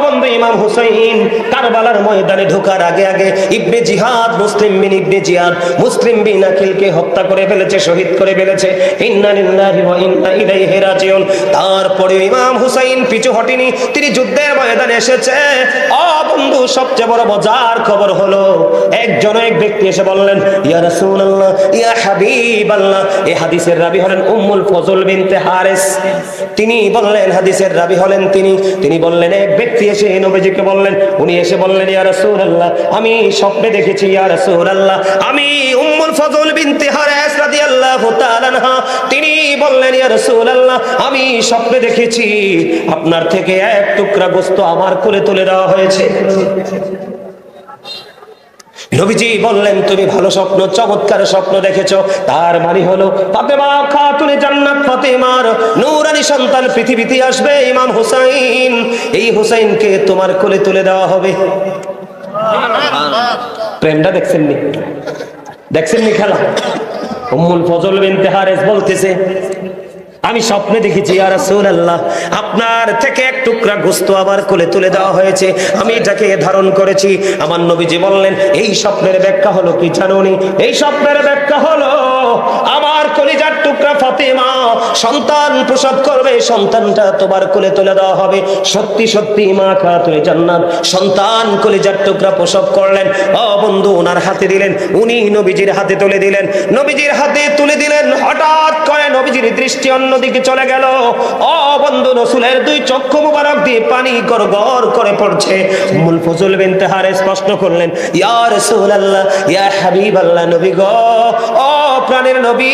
Speaker 1: বন্ধু ইমাম হুসাইন কারবালার ময়দানে ঢোকার আগে আগে ইবনে জিহাদ মুসলিম বিন ইবনে জিয়াদ মুসলিম বিন আকিলকে হত্যা করে ফেলেছে, শহীদ করে ফেলেছে। ইন্না লিল্লাহি ওয়া ইন্না ইলাইহি রাজিউন। তারপরে ইমাম হুসাইন পিছু হটেনি, তিনি যুদ্ধের ময়দানে এসেছে। বন্ধু সবচেয়ে বড় মজার খবর হলো এক ব্যক্তি এসে বললেন, ইয়া রাসূলুল্লাহ, ইয়া হাবিবাল্লাহ। এই হাদিসের রাবী হলেন উম্মুল ফজল বিনতে হারিস। তিনি বললেন, হাদিসের রাবী হলেন তিনি বললেন, এক ব্যক্তি এসে নবীজিকে বললেন, উনি এসে বললেন, ইয়া রাসূলুল্লাহ, আমি স্বপ্নে দেখেছি ইয়া রাসূলুল্লাহ, আমি উম্মুল ফজল বিনতে হারিস রাদিয়াল্লাহু তাআলা আনহা। তিনি বললেন, ইয়া রাসূলুল্লাহ, আমি স্বপ্নে দেখেছি আপনার থেকে 1 টুকরা গোশত আমার কোলে তুলে দেওয়া হয়েছে। নবীজি বললেন, তুমি ভালো স্বপ্ন, চমৎকার স্বপ্ন দেখেছো। তার মানে হলো ফাতেমা খাতুনে জান্নাত ফাতেমার নূরানী সন্তান পৃথিবীতে আসবে, ইমাম হুসাইন। এই হুসাইনকে তোমার কোলে তুলে দেওয়া হবে। প্রেমটা দেখছেননি খেলা? উম্মুল ফজল বিনতে হারিস বলতেছে, আমি স্বপ্নে দেখেছি ইয়া রাসূলুল্লাহ, আপনার থেকে 1 টুকরা গোশত আমার কোলে তুলে দেওয়া হয়েছে, আমি এটাকে ধারণ করেছি। আমার নবীজি বললেন, এই স্বপ্নের ব্যাখ্যা হলো কি জানোনি? এই স্বপ্নের ব্যাখ্যা হলো আমার কলিজার টুকরা টুকরা ফাতেমা সন্তান প্রসব করবে, সন্তানটা তোমার কোলে তুলে দেওয়া হবে। সত্যি সত্যি মা খাতুনে জান্নাত সন্তান কলিজার টুকরা প্রসব করলেন। ও বন্ধু, ওনার হাতে দিলেন, উনি নবীজির হাতে তুলে দিলেন। নবীজির হাতে তুলে দিলেন, হঠাৎ করে নবীজির দৃষ্টি অন্যদিকে চলে গেল। ও বন্ধু, রাসূলের দুই চক্ষু মুবারক দিয়ে পানি গড়গড় করে পড়ছে। উম্মুল ফজল বিনতে হারিস প্রশ্ন করলেন, ইয়া রাসূলুল্লাহ, ইয়া হাবিবাল্লাহ, নবী গো, ও প্রাণের নবী,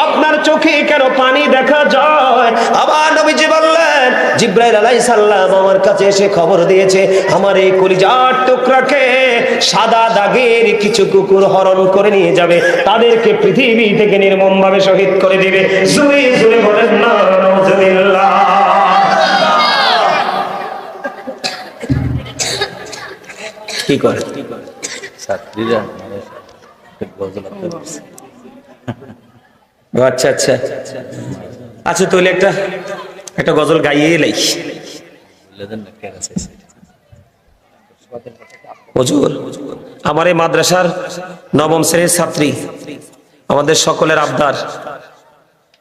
Speaker 1: আপনার চোখে কেন পানি দেখা যায়? আবার নবীজি বললেন, জিবরাইল আলাইহিস সালাম আমার কাছে এসে খবর দিয়েছে আমার এই কলিজার টুকরাকে সাদা দাগের কিছু কুকুর হরণ করে নিয়ে যাবে, তাদেরকে পৃথিবী থেকে নির্মমভাবে শহীদ করে দিবে। জোরে জোরে বলেন না নাউজুবিল্লাহ। কি করে
Speaker 2: ছাত্রীরা গজল আনতে পারছে।
Speaker 1: আচ্ছা আচ্ছা আচ্ছা, তাহলে একটা গজল গাইয়ে এলাই। হুজুর, আমার এই মাদ্রাসার নবম শ্রেণীর ছাত্রী, আমাদের সকলের আবদার,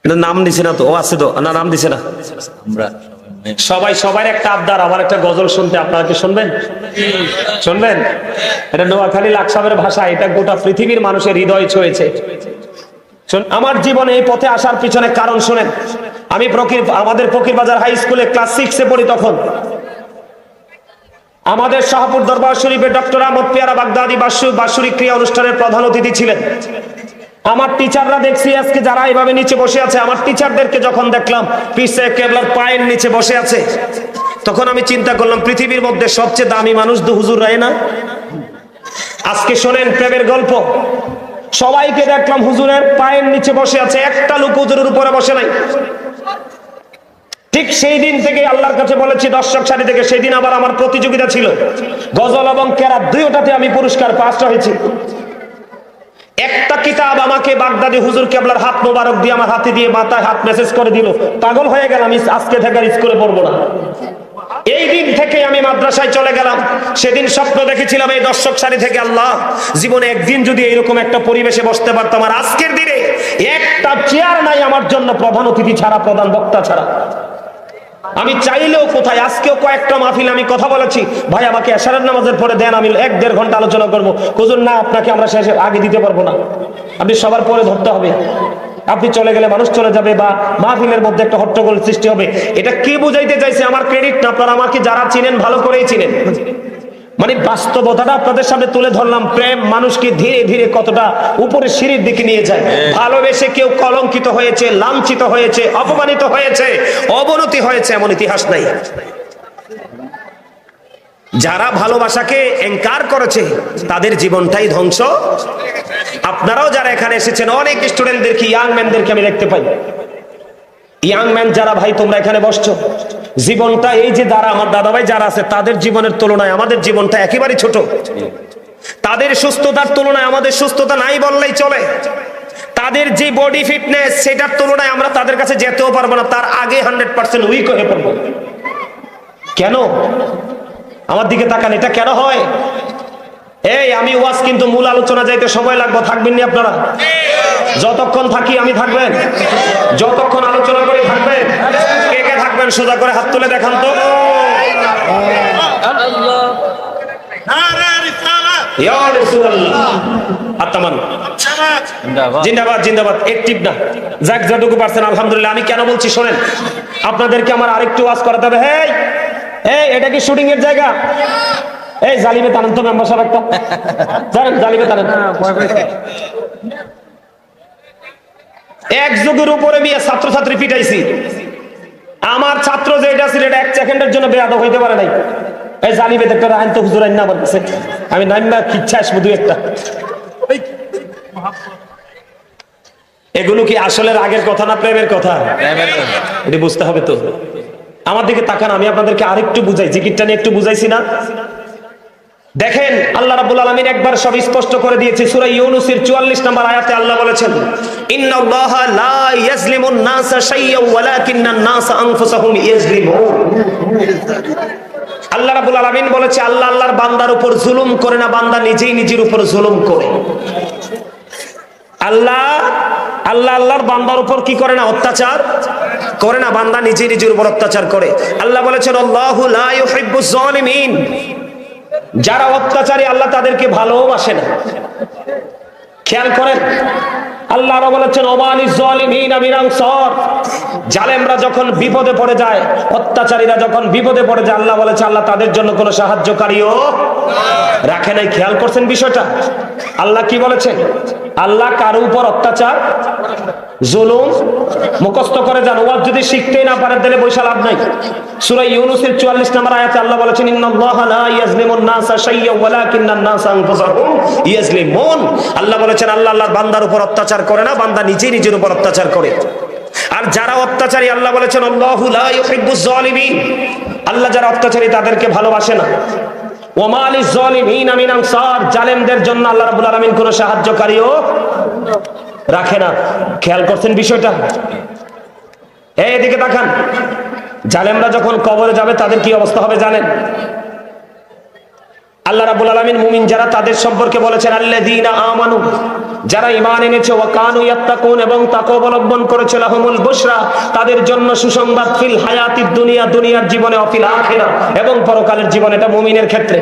Speaker 1: এটা নাম দিছে না তো? ও আছে তো না? নাম দিছে না?
Speaker 2: আমরা
Speaker 1: সবার একটা আবদার, আমার একটা গজল শুনতে। আপনারা কি শুনবেন? শুনবেন? এটা নোয়াখালী লাকসামের ভাষা, এটা গোটা পৃথিবীর মানুষের হৃদয় ছুঁয়েছে। আমার জীবনে এই পথে আসার পিছনে কারণ শুনেন। আমি আমাদের ফকিরবাজার হাই স্কুলে ক্লাস 6 এ পড়ি। তখন আমাদের শাহপুর দরবার শরীফে ডক্টর আহমদ পেয়ারা বাগদাদি বাৎসরিক ক্রিয়া অনুষ্ঠানের প্রধান অতিথি ছিলেন। আমার টিচাররা দেখছি আজকে যারা এইভাবে নিচে বসে আছে, আমার টিচারদেরকে যখন দেখলাম পিছে কেবলার পায়ের নিচে বসে আছে, তখন আমি চিন্তা করলাম পৃথিবীর মধ্যে সবচেয়ে দামি মানুষ তো হুজুররাই না? আজকে শোনেন প্রেমের গল্প। সবাইকে দেখলাম হুজুরের পায়ের নিচে বসে আছে, একটা লোক হুজুরের উপরে বসে নাই। ঠিক সেই দিন থেকে আল্লাহর কাছে বলেছি দর্শক সারি থেকে, সেই দিন আবার আমার প্রতিযোগিতা ছিল গজল এবং কেরাত, দুইটাতে আমি পুরস্কার ফার্স্ট হয়েছি। একটা কিতাব আমাকে বাগদাদি হুজুর কেবলার হাত মোবারক দিয়ে আমার হাতে দিয়ে মাথায় হাত মেসেজ করে দিল, পাগল হয়ে গেলাম, আজকে থেকে আর স্কুলে পড়বো না। এই দিন থেকে আমি মাদ্রাসায় চলে গেলাম। সেদিন স্বপ্ন দেখেছিলাম এই দর্শক সারি থেকে, আল্লাহ জীবনে একদিন যদি এইরকম একটা পরিবেশে বসতে পারতাম। আর আজকের দিনে একটা চেয়ার নাই আমার জন্য, প্রধান অতিথি ছাড়া, প্রধান বক্তা ছাড়া। আমি চাইলেও কোথায়, আজকেও কয়েকটা মাহফিল আমি কথা বলেছি, ভাই আমাকে এশারের নামাজের পরে দেন, আমি 1-1.5 ঘন্টা আলোচনা করবো। হুজুর না, আপনাকে আমরা শেষে আগে দিতে পারবো না, আপনি সবার পরে ধরতে হবে, আপনি চলে গেলে মানুষ চলে যাবে বা মাহফিলের মধ্যে একটা হট্টগোল সৃষ্টি হবে। এটা কে বুঝাইতে চাইছে? আমার ক্রেডিট না, আপনারা আমাকে যারা চিনেন ভালো করেই চিনেন। মানে বাস্তবতাটা আপনাদের সামনে তুলে ধরলাম। প্রেম মানুষকে ধীরে ধীরে কতটা উপরে সিঁড়ির দিকে নিয়ে যায়। ভালোবেসে কেউ কলঙ্কিত হয়েছে, লাঞ্ছিত হয়েছে, অপমানিত হয়েছে, অবনতি হয়েছে, এমন ইতিহাস নাই। যারা ভালোবাসাকে এনকার করেছে তাদের জীবনটাই ধ্বংস। আপনারাও যারা এখানে এসেছেন, অনেক স্টুডেন্টদেরকে, ইয়াং ম্যানদেরকে আমি দেখতে পাই। ইয়াং ম্যান যারা ভাই তোমরা এখানে বসছো, জীবনটা এই যে যারা আমার দাদা ভাই যারা আছে, তাদের জীবনের তুলনায় আমাদের জীবনটা একেবারে ছোট। তাদের সুস্থতার তুলনায় আমাদের সুস্থতা নাই বললেই চলে। তাদের যে বডি ফিটনেস, সেটার তুলনায় আমরা তাদের কাছে যেতেও পারবো না, তার আগে 100% উইক হয়ে পড়বো। কেন? আমার দিকে তাকান, এটা কেন হয়? এই আমি ওয়াজ কিন্তু মূল আলোচনা যাইতে সময় লাগবে, থাকবেন নি আপনারা? যতক্ষণ থাকি আমি থাকবেন, যতক্ষণ আলোচনা করে থাকবেন। কে কে থাকবেন সোজা করে হাত তুলে দেখান তো। ইয়া রাসূলুল্লাহ, আত্মান জিন্দাবাদ জিন্দাবাদ, অ্যাক্টিভ না যাক, যতটুকু পারছেন আলহামদুলিল্লাহ। আমি কেন বলছি শোনেন, আপনাদেরকে আমার আরেকটু ওয়াজ করাতে হবে। এই এটা কি শুটিং এর জায়গা? এই জালিমে টানেন তো মেম্বার সাহেব, একটা জানেন জালিমে টানেন। এক যুগের উপরে বিয়ে ছাত্রছাত্রী পিটাইছি। আমার ছাত্র যেটা ছিল এটা 1 সেকেন্ডের জন্য বেয়াদব হইতে পারে নাই। এই জালিমে একটা আইন তো হুজুর আইন না আমার কাছে, আমি নাইমা খিচ্ছা আসবো দুই একটা। এগুলো কি আসলে রাগের কথা না প্রেমের কথা? এটা বুঝতে হবে তো। আমার দিকে তাকান, আমি আপনাদেরকে আরেকটু বুঝাই, জিকিরটা নিয়ে একটু বুঝাইছি না? দেখেন আল্লাহ রাব্বুল আলামিন একবার সব স্পষ্ট করে দিয়েছে। সূরা ইউনূসের 44 নম্বর আয়াতে আল্লাহ বলেছেন, ইন্নাল্লাহা লা ইয়াজলিমুন নাসা শাইয়্যান ওয়ালাকিন্নান নাসা আনফুসাহুম ইয়াজলিমুন। আল্লাহ রাব্বুল আলামিন বলেছে, আল্লাহ আল্লাহর বান্দার উপর জুলুম করে না, বান্দা নিজেই নিজের উপর জুলুম করে। আল্লাহ আল্লাহ আল্লাহর বান্দার উপর কি করে না? অত্যাচার করে না, বান্দা নিজে নিজের উপর অত্যাচার করে। আল্লাহ বলেছেন আল্লাহু লা ইউহিব্বুজ জালিমিন, যারা অত্যাচারী আল্লাহ তাদেরকে ভালোবাসে না। খেয়াল করেন, আল্লাহ বলেছেন ওমালিজ জালিমিনা মিন আনসার, জালেমরা যখন বিপদে পড়ে যায়, অত্যাচারীরা যখন বিপদে পড়ে যায়, আল্লাহ বলেছে আল্লাহ তাদের জন্য কোনো সাহায্যকারীও রাখে নাই। খেয়াল করছেন বিষয়টা? আল্লাহ কি বলেছেন? আল্লাহ কারো উপর অত্যাচার জুলুম মুখস্থ করে যান, ওয়াজ যদি শিখতেই না পারেন তাহলে বৈশা লাভ নাই। সূরা ইউনূসের 44 নম্বর আয়াতে আল্লাহ বলেছেন ইন্নাল্লাহা লা ইয়াজলিমুন নাসা শাইয়্যান ওয়ালাকিন্নান নাসা আনফুসাহুম ইয়াজলিমুন। আল্লাহ বলেছেন আল্লাহ আল্লাহর বান্দার উপর অত্যাচার করে না, বান্দা নিজেই নিজের উপর অত্যাচার করে। আর যারা অত্যাচারী আল্লাহ বলেছেন আল্লাহু লা ইউহিব্বুজ জালিমিন, আল্লাহ যারা অত্যাচারী তাদেরকে ভালোবাসে না। ওমালিজ জালিমিনা মিন আনসার, জালেমদের জন্য আল্লাহ রাব্বুল আলামিন কোনো সাহায্যকারীও রাখে না। খেয়াল করছেন বিষয়টা? এদিকে তাকান, জালেমরা যখন কবরে যাবে তাদের কি অবস্থা হবে জানেন? আল্লাহ রাব্বুল আলামিন মুমিন যারা তাদের সম্পর্কে বলেছেন আল্লাযীনা আমানু, যারা ঈমান এনেছে, ওয়া কানু ইয়াত্তাকুন, এবং তাকওয়া অবলম্বন করেছে, লাহুমুল বুশরা, তাদের জন্য সুসংবাদ, ফিল হায়াতিদ দুনিয়া, দুনিয়ার জীবনে, ও ফিল আখিরাহ, এবং পরকালের জীবনে। এটা মুমিনের ক্ষেত্রে।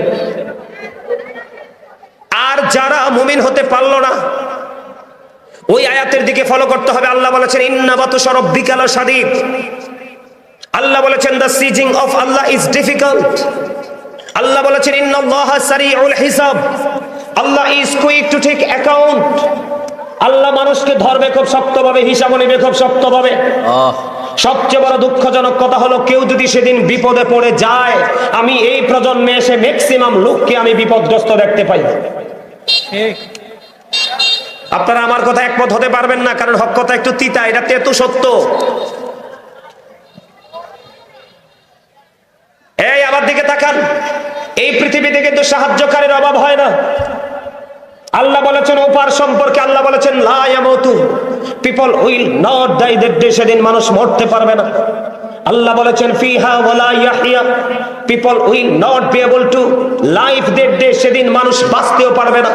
Speaker 1: আর যারা মুমিন হতে পারলো না, ওই আয়াতের দিকে ফলো করতে হবে। আল্লাহ বলেছেন ইন্না বাতুশা রাব্বিকা লাশাদীদ, আল্লাহ বলেছেন the seizing of Allah is difficult. Allah বলেছেন ইন্নাল্লাহা সারিউল হিসাব, Allah is quick to take account. Allah মানুষকে ধরবে খুব শক্তভাবে, হিসাব নেবে খুব শক্তভাবে। সবচেয়ে বড় দুঃখজনক কথা হলো, কেউ যদি সেদিন বিপদে পড়ে যায়, আমি এই প্রজন্মে এসে ম্যাক্সিমাম লোককে আমি বিপদগ্রস্ত দেখতে পাই। আপনারা আমার কথা একমত হতে পারবেন না, কারণ হক কথা একটু তিতা, এটা তেতো সত্য। এই আমার দিকে তাকান, এই পৃথিবীতে কিন্তু সাহায্যকারীর অভাব হয় না। আল্লাহ বলেছেন ওপার সম্পর্কে, আল্লাহ বলেছেন লা ইয়ামুতু, people will not die that day, সেদিন মানুষ মরতে পারবে না। আল্লাহ বলেছেন ফিহা ওয়ালা ইয়াহইয়া, people will not be able to live that day, সেদিন মানুষ বাঁচতেও পারবে না।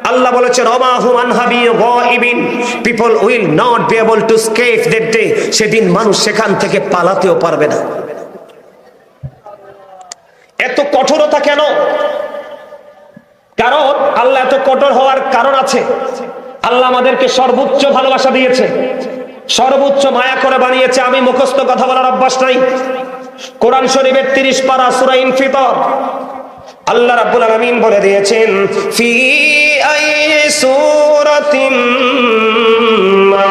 Speaker 1: আল্লাহ বলেছেন ওমা হুম আনহা বিগাইবিন, people will not be able to escape that day, সেদিন মানুষ সেখান থেকে পালাতেও পারবে না। এত কঠোরতা কেন? কারণ আল্লাহ এত কঠোর হওয়ার কারণ আছে। আল্লাহ আমাদেরকে সর্বোচ্চ ভালোবাসা দিয়েছে, সর্বোচ্চ মায়া করে বানিয়েছে। আমি মুখস্থ কথা বলার অভ্যাস নাই। কোরআন শরীফের 30 পারা সূরা ইনফিতর, আল্লাহ রাব্বুল আলামিন বলে দিয়েছেন ফি আই সূরাতিন মা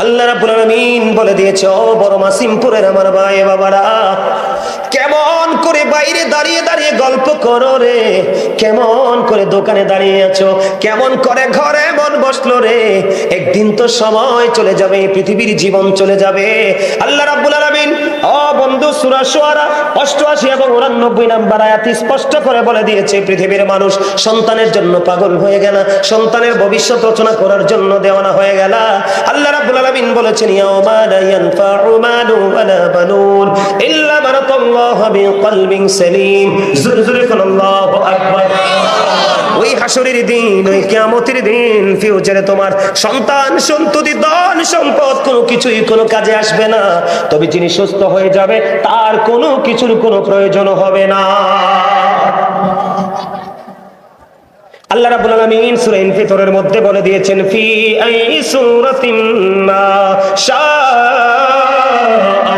Speaker 1: আল্লাহ রাব্বুল আলামিন বলে দিয়েছে, ও বড় মাসিমপুরের আমার ভাই বাবারা, কেমন করে বাইরে দাঁড়িয়ে দাঁড়িয়ে গল্প করো রে, কেমন করে দোকানে দাঁড়িয়ে আছো, কেমন করে ঘরে মন বসলো রে। একদিন তো সময় চলে যাবে, পৃথিবীর জীবন চলে যাবে। আল্লাহ রাব্বুল আলামিন ও বন্ধু সূরা শুআরা 88 এবং 89 নম্বর আয়াতে স্পষ্ট করে বলে দিয়েছে, পৃথিবীর মানুষ সন্তানের জন্য পাগল হয়ে গেল, সন্তানের ভবিষ্যৎ রচনা করার জন্য দেওয়ানা হয়ে গেল। আল্লাহ রাব্বুল আলামিন বলেছেন ইয়াউমা লা ইয়ানফাউ মালু ওয়ালা বানুন ইল্লা মান আতাল্লাহু বিকলবিন সালিম। জোরে জোরে বলুন আল্লাহু আকবার। ওই হাসরের দিন, ওই কিয়ামতের দিন, ফিউচারে তোমার সন্তান সন্ততি ধন সম্পদ কোনো কিছুই কোনো কাজে আসবে না। তবে যিনি সুস্থ হয়ে যাবে তার কোনো কিছুর কোনো প্রয়োজন হবে না। আল্লাহ রাব্বুল আলামিন সূরা ইনফিতরের মধ্যে বলে দিয়েছেন ফি আই সূরাতিন মা শাআ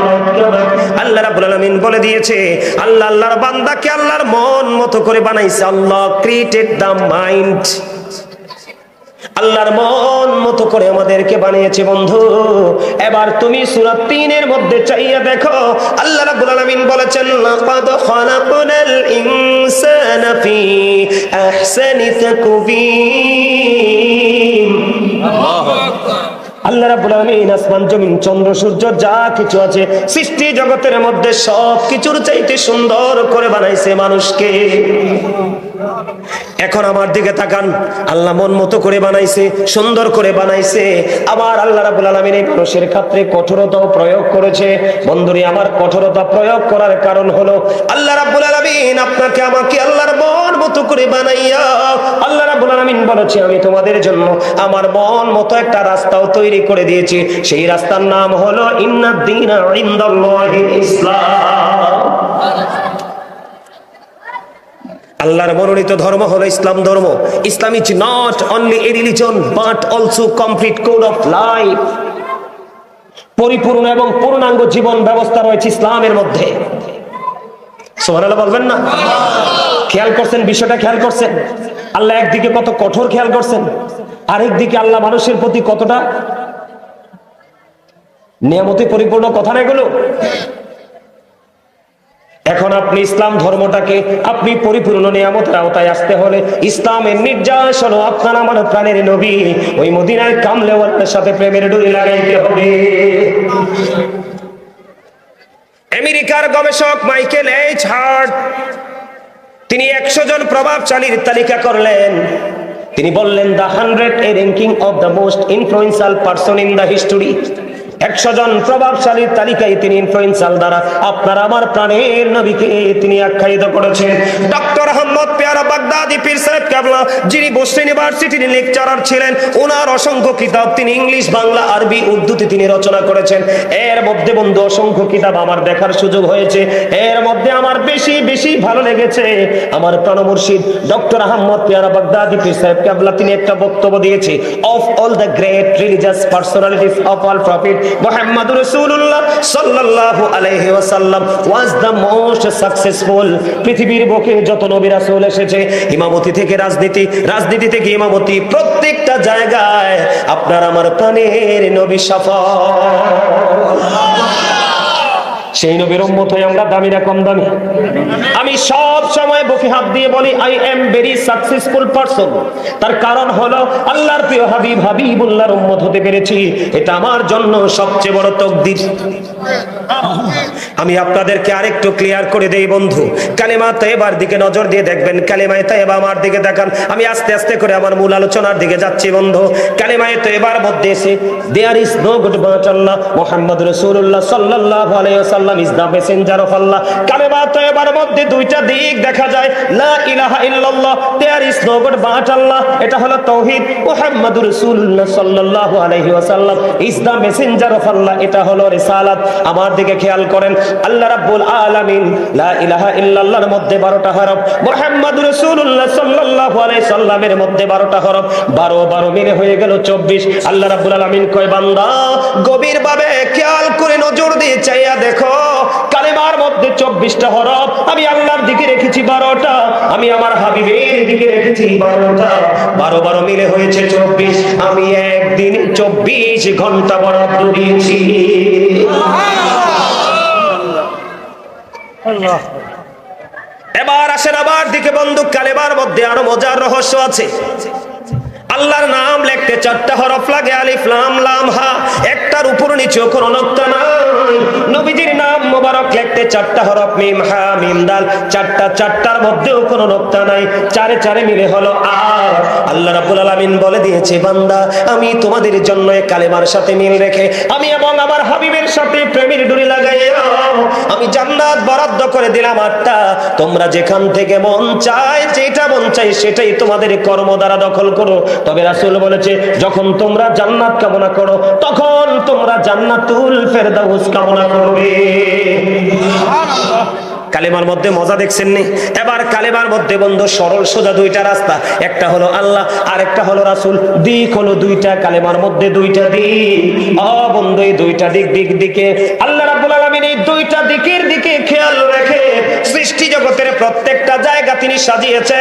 Speaker 1: রাব্বুনা। আল্লাহ রাব্বুল আলামিন বলে দিয়েছে, আল্লাহ আল্লাহর বান্দাকে আল্লাহর মন মতো করে বানাইছে। আল্লাহ ক্রিয়েটেড দ্য মাইন্ড, আল্লাহর মন মতো করে আমাদেরকে বানিয়েছে বন্ধু। এবার তুমি সূরা 3 এর মধ্যে চাইয়া দেখো, আল্লাহ রাব্বুল আলামিন বলেছেন লাকাদ খালাকনাল ইনসানা ফি আহসানি তাকবীর। আল্লাহু আকবার। আল্লাহ রাব্বুল আলামিন আসমান জমিন চন্দ্র সূর্য যা কিছু আছে সৃষ্টি জগতের মধ্যে সব কিছুর চাইতে সুন্দর করে বানাইছে মানুষকে। এখন আমার দিকে তাকান, আল্লাহ মন মতো করে বানাইছে, সুন্দর করে বানাইছে। আবার আল্লাহ রাব্বুল আলামিন এই মানুষের ক্ষেত্রে কঠোরতাও প্রয়োগ করেছে। বন্ধুরে, আমার কঠোরতা প্রয়োগ করার কারণ হলো আল্লাহ রাব্বুল আলামিন আপনাকে আমাকে আল্লাহর মন মতো করে বানাইয়া আল্লাহ রাব্বুল আলামিন বলেছে, আমি তোমাদের জন্য আমার মন মতো একটা রাস্তাও তৈরি করে দিয়েছি। সেই রাস্তার নাম হলো ইন্নাদ-দীনা ইনদাল্লাহিল ইসলাম। আল্লাহর মনোনীত ধর্ম হলো ইসলাম ধর্ম। Islam is not only a religion but also complete code of life. পরিপূর্ণ এবং পূর্ণাঙ্গ জীবন ব্যবস্থা রয়েছে ইসলামের মধ্যে। সুবহানাল্লাহ বলবেন না? খেয়াল করছেন বিষয়টা? খেয়াল করছেন আল্লাহ একদিকে কত কঠোর, খেয়াল করছেন আরেক দিকে আল্লাহ মানুষের প্রতি কতটা নিয়ামতে পরিপূর্ণ, কথা না এগুলো? এখন আপনি ইসলাম ধর্মটাকে আপনি পরিপূর্ণ নিয়ামতের আওতায় আসতে হলে ইসলামের নির্যাস হলো আপনার আমার প্রাণের নবী ওই মদিনার কামলেওয়ালার সাথে প্রেমের ডুরি লাগাইতে হবে। আমেরিকার গবেষক মাইকেল এইচ হার্ট তিনি 100 জন প্রভাবশালীর তালিকা করলেন। তিনি বললেন, the 100 A ranking of the most influential person in the history. 100 জন প্রভাবশালীর তালিকায় তিনি ইনফ্লুয়েন্সিয়াল দ্বারা আপনার আমার প্রাণের নবীকে তিনি আখ্যায়িত করেছেন। ডক্টর আহমদ পেয়ারা বাগদাদি পীর সাহেব কেবলা, যিনি বসরা ইউনিভার্সিটির লেকচারার ছিলেন, ওনার অসংখ্য কিতাব তিনি ইংলিশ, বাংলা, আরবি, উর্দুতে তিনি রচনা করেছেন। এর মধ্যে বন্ধু অসংখ্য কিতাব আমার দেখার সুযোগ হয়েছে। এর মধ্যে আমার বেশি বেশি ভালো লেগেছে আমার প্রাণ মুর্শিদ ডক্টর আহমদ পেয়ারা বাগদাদি পীর সাহেব কেবলা, তিনি একটা বক্তব্য দিয়েছে, of all the great religious personalities of all prophet Muhammad রাসূলুল্লাহ সাল্লাল্লাহু আলাইহি ওয়াসাল্লাম ওয়াজ দ্য মোস্ট সাকসেসফুল। পৃথিবীর বুকে যত নবী রাসূল এসেছে, ইমামতি থেকে রাজনীতি, রাজনীতি থেকে ইমামতি, প্রত্যেকটা জায়গায় আপনার আমার প্রাণের নবী সফল। সেই নবীর উম্মত হয়ে আমরা দামি না কম দামি? আমি সব সময় বুকে হাত দিয়ে বলি, I am very successful person. তার কারণ হলো আল্লাহর প্রিয় হাবিব হাবিবুল্লাহর উম্মত হতে পেরেছি, এটা আমার জন্য সবচেয়ে বড় তাকদীর। আমি আপনাদেরকে আরেকটু ক্লিয়ার করে দেই বন্ধু, কালেমা তাইয়্যিবার দিকে নজর দিয়ে দেখবেন। কালেমায়ে তাইয়্যিবা আমার দিকে তাকান, আমি আস্তে আস্তে করে আমার মূল আলোচনার দিকে যাচ্ছি বন্ধু। কালেমায়ে তাইয়্যিবার মধ্যে এসে there is no God but Allah, Muhammad রাসূলুল্লাহ সাল্লাল্লাহু আলাইহি ওয়াসাল্লাম is the messenger of Allah. কালেমা তাইয়্যিবার মধ্যে দুইটা দিক দেখা যায়, লা ইলাহা ইল্লাল্লাহ, there is no God but Allah, এটা হলো তাওহীদ। মুহাম্মদুর রাসূলুল্লাহ সাল্লাল্লাহু আলাইহি ওয়াসাল্লাম is the messenger of Allah, এটা হলো রিসালাত। আমার দিকে খেয়াল করেন, আল্লাহ রাব্বুল আলামিন লা ইলাহা ইল্লাল্লাহর মধ্যে 12টা হরফ, মুহাম্মদুর রাসূলুল্লাহ সাল্লাল্লাহু আলাইহি সাল্লামের মধ্যে 12টা হরফ, 12 মিলে হয়ে গেল 24। আল্লাহ রাব্বুল আলামিন কয়, বান্দা গভীরভাবে খেয়াল করে নজর দিয়ে চাইয়া দেখো, কালেমার মধ্যে 24টা হরফ, আমি আল্লাহর দিকে রেখেছি 12টা, আমি আমার হাবিবের দিকে রেখেছি 12টা, 12 মিলে হয়েছে 24। আমি একদিন 24 ঘন্টা বরাদ্দ দিয়েছি। এবার আসেন আমার দিকে বন্ধু, কালেমার মধ্যে আরো মজার রহস্য আছে। আল্লাহর নাম লিখতে 4টা হরফ লাগে, আলিফ লাম লাম হা, একটার উপর নিচে কোনো নক্তা নাই। নবীজির নাম মোবারক লিখতে 4টা হরফ, মিম হা মিম দাল, 4টার মধ্যেও কোনো নক্তা নাই, 4 মিলে হলো আর। আল্লাহ রাব্বুল আলামিন বলে দিয়েছে, বান্দা আমি তোমাদের জন্য এই কালেমার সাথে মিল রেখে আমি এবং আমার হাবিবের সাথে প্রেমের ডুরি লাগাইয়া আমি জান্নাত বরাদ্দ করে দিলাম 8টা। তোমরা যেখান থেকে মন চায়, যেটা মন চাই সেটাই তোমাদের কর্ম দ্বারা দখল করো। তবে রাসূল বলেছে, যখন তোমরা জান্নাত কামনা করো তখন তোমরা জান্নাতুল ফেরদাউস কামনা করবে। সুবহানাল্লাহ। কালেমার মধ্যে মজা দেখছেন নি? এবার কালেমার মধ্যে বন্ধু সরল সোজা 2টা রাস্তা, একটা হলো আল্লাহ আর একটা হলো রাসূল। দিক হলো 2টা, কালেমার মধ্যে 2টা দিক। বন্ধু এই 2টা দিকে আল্লাহ রাব্বুল আলামিন এই 2টা দিকের দিকে খেয়াল রেখে সৃষ্টি জগতের প্রত্যেকটা জায়গা তিনি সাজিয়েছে।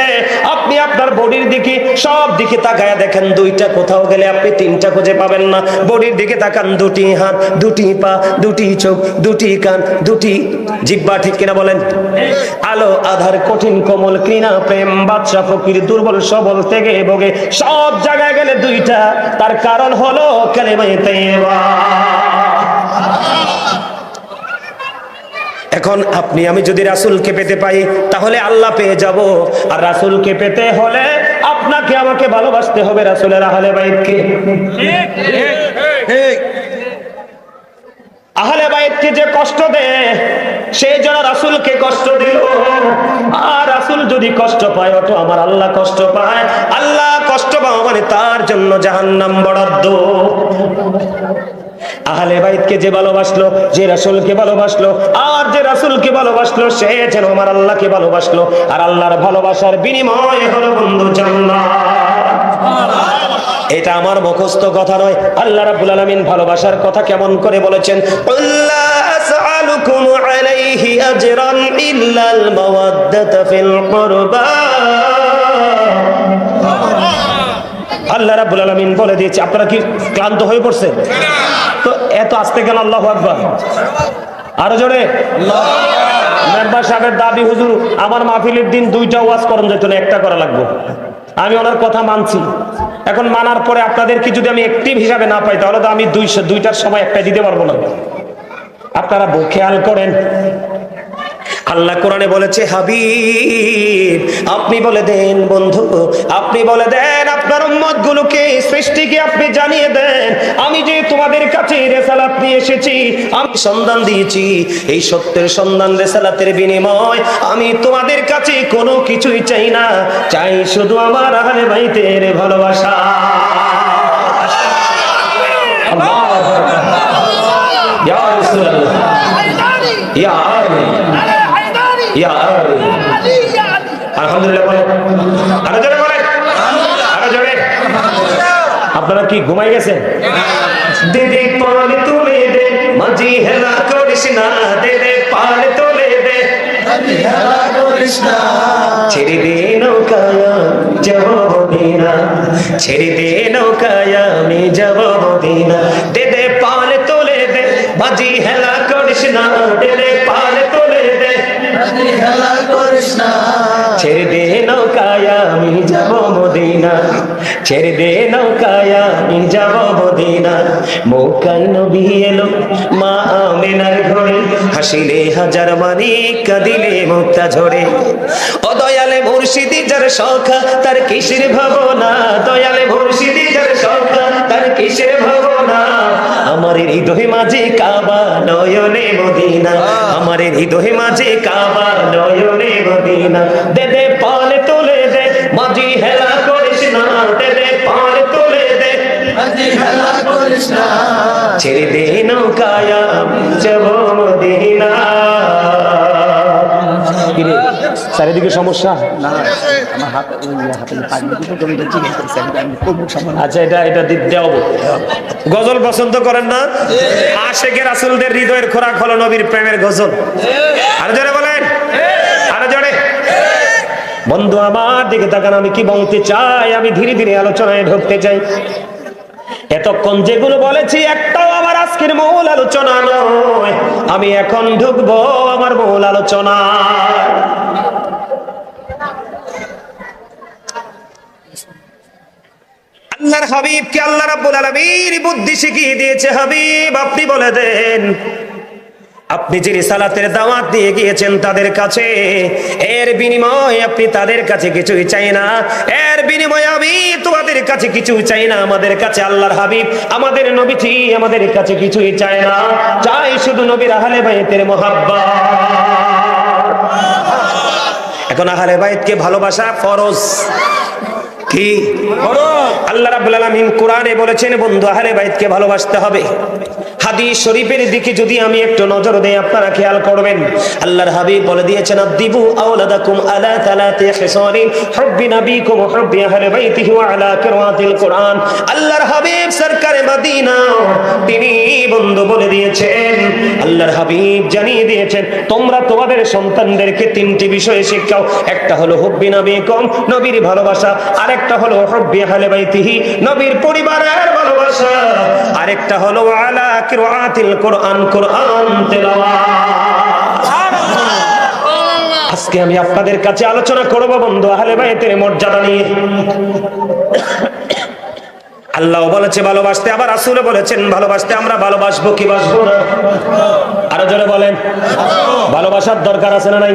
Speaker 1: আপনি আপনার বডির দিকে সব দিকে তাকায়া দেখেন, 2টা কোথাও গেলে আপনি 3টা খুঁজে পাবেন না। বডির দিকে তাকান, 2টি হাত, 2টি পা, 2টি চোখ, 2টি কান, 2টি জিহ্বা, ঠিক কিনা বলেন? আলো আধার কঠিন কোমল কৃণা প্রেম বাদশা ফকির দুর্বল সবল থেকে ভোগে, সব জায়গায় গেলে 2টা। তার কারণ হলো কালেমায়ে তাইয়্যিবা। এখন আপনি আমি যদি রাসূলকে পেতে পাই তাহলে আল্লাহ পেয়ে যাব, আর রাসূলকে পেতে হলে আপনাকে আমাকে ভালোবাসতে হবে রাসূলের আহলে বাইতকে। আহলে বাইতকে যে কষ্ট দেয় সেই জন্য রাসূলকে কষ্ট দিল, আর রাসূল যদি কষ্ট পায় তো আমার আল্লাহ কষ্ট পায়। আল্লাহ কষ্ট পাওয়া মানে তার জন্য জাহান্নাম বরাদ্দ। আহলে বাইতকে যে ভালোবাসলো, যে রাসূলকে ভালোবাসলো, আর যে রাসূলকে ভালোবাসলো সে যেন আমার আল্লাহকে ভালোবাসলো, আর আল্লাহর ভালোবাসার বিনিময় হলো বন্ধু জান্নাত। এটা আমার মুখস্থ কথা নয়, আল্লাহ রাব্বুল আলামিন ভালোবাসার কথা কেমন করে বলেছেন, কুল্লা আসআলুকুম আলাইহি আজরান ইল্লাল মাওয়াদ্দাতা ফিল কুরবা। আল্লাহ রাব্বুল আলামিন বলে দিয়েছে। আপনারা কি ক্লান্ত হয়ে পড়ছেন? তো এত আস্তে কেন আল্লাহু আকবার? আরো জোরে মেম্বার সাহেবের দাবি, হুজুর আমার মাহফিলের দিন 2টা ওয়াজ করণ যেত না, একটা করা লাগবে। আমি ওনার কথা মানছি। এখন মানার পরে আপনাদেরকে যদি আমি অ্যাক্টিভ হিসাবে না পাই তাহলে তো আমি 2টার সময় একটা দিতে পারবো না। আপনারা খেয়াল করেন, আল্লাহ কোরআনে বলেছে, হাবিব আপনি বলে দেন, বন্ধু আপনি বলে দেন আপনার উম্মত গুলোকে, সৃষ্টিকে আপনি জানিয়ে দেন আমি যে তোমাদের কাছে রিসালাত নিয়ে এসেছি, আমি সন্ধান দিয়েছি, এই সত্যের সন্ধান রিসালাতের বিনিময় আমি তোমাদের কাছে কোনো কিছুই চাই না, চাই শুধু আমার আহলে বাইতের ভালোবাসা। ইয়া রাসূলুল্লাহ, ইয়া আলহামদুলিল্লাহ বলেন, আরো জোরে বলেন, আরো জোরে। আপনারা কি ঘুমাই গেছেন? দিদি পাল তুলে দে মাঝি হেলা করিস না, দিদি পাল তুলে দে হেলা করিস না, ছেড়ে দে নৌকায় যাব মদিনা, ছেড়ে দে নৌকায় আমি যাব মদিনা, দিদি পাল তুলে দে মাঝি হেলা করিস না, দিদি পাল তুলে দে হেলা করিস না, ছেড়ে দে নৌকায় আমি যাব মদিনা, ছেড়ে দে নৌকায় আমি যাব মদিনা। মক্কায় নবী এলো মা আমেনার ঘরে, হাসিলে হাজার মানি কাঁদিলে মুক্তা ঝরে, ও দয়ালে মুর্শিদি যার সখা তার কিসের ভাবনা, দয়ালে মুর্শিদি যার সখা তার কিসের ভাবনা, আমার হৃদয় মাঝে কাবা নয়নে মদিনা, আমার হৃদয় মাঝে কাবা নয়নে মদিনা, দে দে পাল তুলে দে মাঝি হেলা করিস না, দে দে পাল তুলে দে মাঝি হেলা করিস না, ছেড়ে দে নৌকায় যাব মদিনা। চারিদিকে সমস্যা, আচ্ছা এটা দেওয়া। গজল পছন্দ করেন না? আশেকে রাসূলদের হৃদয়ের খোরাক হলো নবীর প্রেমের গজল। আর জোরে বলেন, আর জোরে। বন্ধু আমার দিকে তাকান, আমি কি বলতে চাই, আমি ধীরে ধীরে আলোচনায় ঢুকতে চাই। এতক্ষণ যেগুলো বলেছি একটাও আমার আজকের মূল আলোচনা নয়, আমি এখন ঢুকবো আমার মূল আলোচনা। আল্লাহর হাবিবকে আল্লাহ রাব্বুল আলামিন বুদ্ধি শিখিয়ে দিয়েছে। হাবিব আপনি বলে দেন, আপনি যে রিসালাতের দাওয়াত দিয়ে গিয়েছেন তাদের কাছে, এর বিনিময়ে আপনি তাদের কাছে কিছুই চাই না, এর বিনিময়ে আমি তোমাদের কাছে কিছু চাই না। আমাদের কাছে আল্লাহর হাবিব আমাদের নবীজি আমাদের কাছে কিছুই চায় না, চাই শুধু নবীর আহলে বাইতের মুহাব্বত। এখন আহলে বাইতকে ভালোবাসা ফরজ। কি আল্লাহ রাব্বুল আলামিন কোরআনে বলেছেন, বন্ধু আহলে বাইতকে ভালোবাসতে হবে। হাদিস শরীফের দিকে যদি আমি একটু নজর দেই আপনারা খেয়াল করবেন, আল্লাহর হাবিব বলে দিয়েছেন, আদিবু আওলাদাকুম আলা তালাতি খিসালিন হুব্বি নবীকুম ওয়া হুব্বি আহলি বাইতিহি ওয়া আলা কিরাআতিল কুরআন। আল্লাহর হাবিব সরকারে মদিনা তিনি বন্ধু বলে দিয়েছেন, আল্লাহর হাবিব জানিয়ে দিয়েছেন, তোমরা তোমাদের সন্তানদেরকে 3টি বিষয়ে শিখাও। একটা হলো হুব্বি নবীকুম নবীর ভালোবাসা, আরেকটা হলো হুব্বি আহলি বাইতিহি নবীর পরিবারের ভালোবাসা, আরেকটা হলো আলা কিরাআতিল কুরআন কুরআন তেলাওয়াত। আজকে আমি আপনাদের কাছে আলোচনা করব বন্ধু আহলে বাইতের মর্যাদা নিয়ে। আল্লাহ বলেছে ভালোবাসতে, আবার রাসূলও বলেছেন ভালোবাসতে। আমরা ভালোবাসবো কি বাসবো না? আরো জোরে বলেন, ভালোবাসার দরকার আছে না নাই?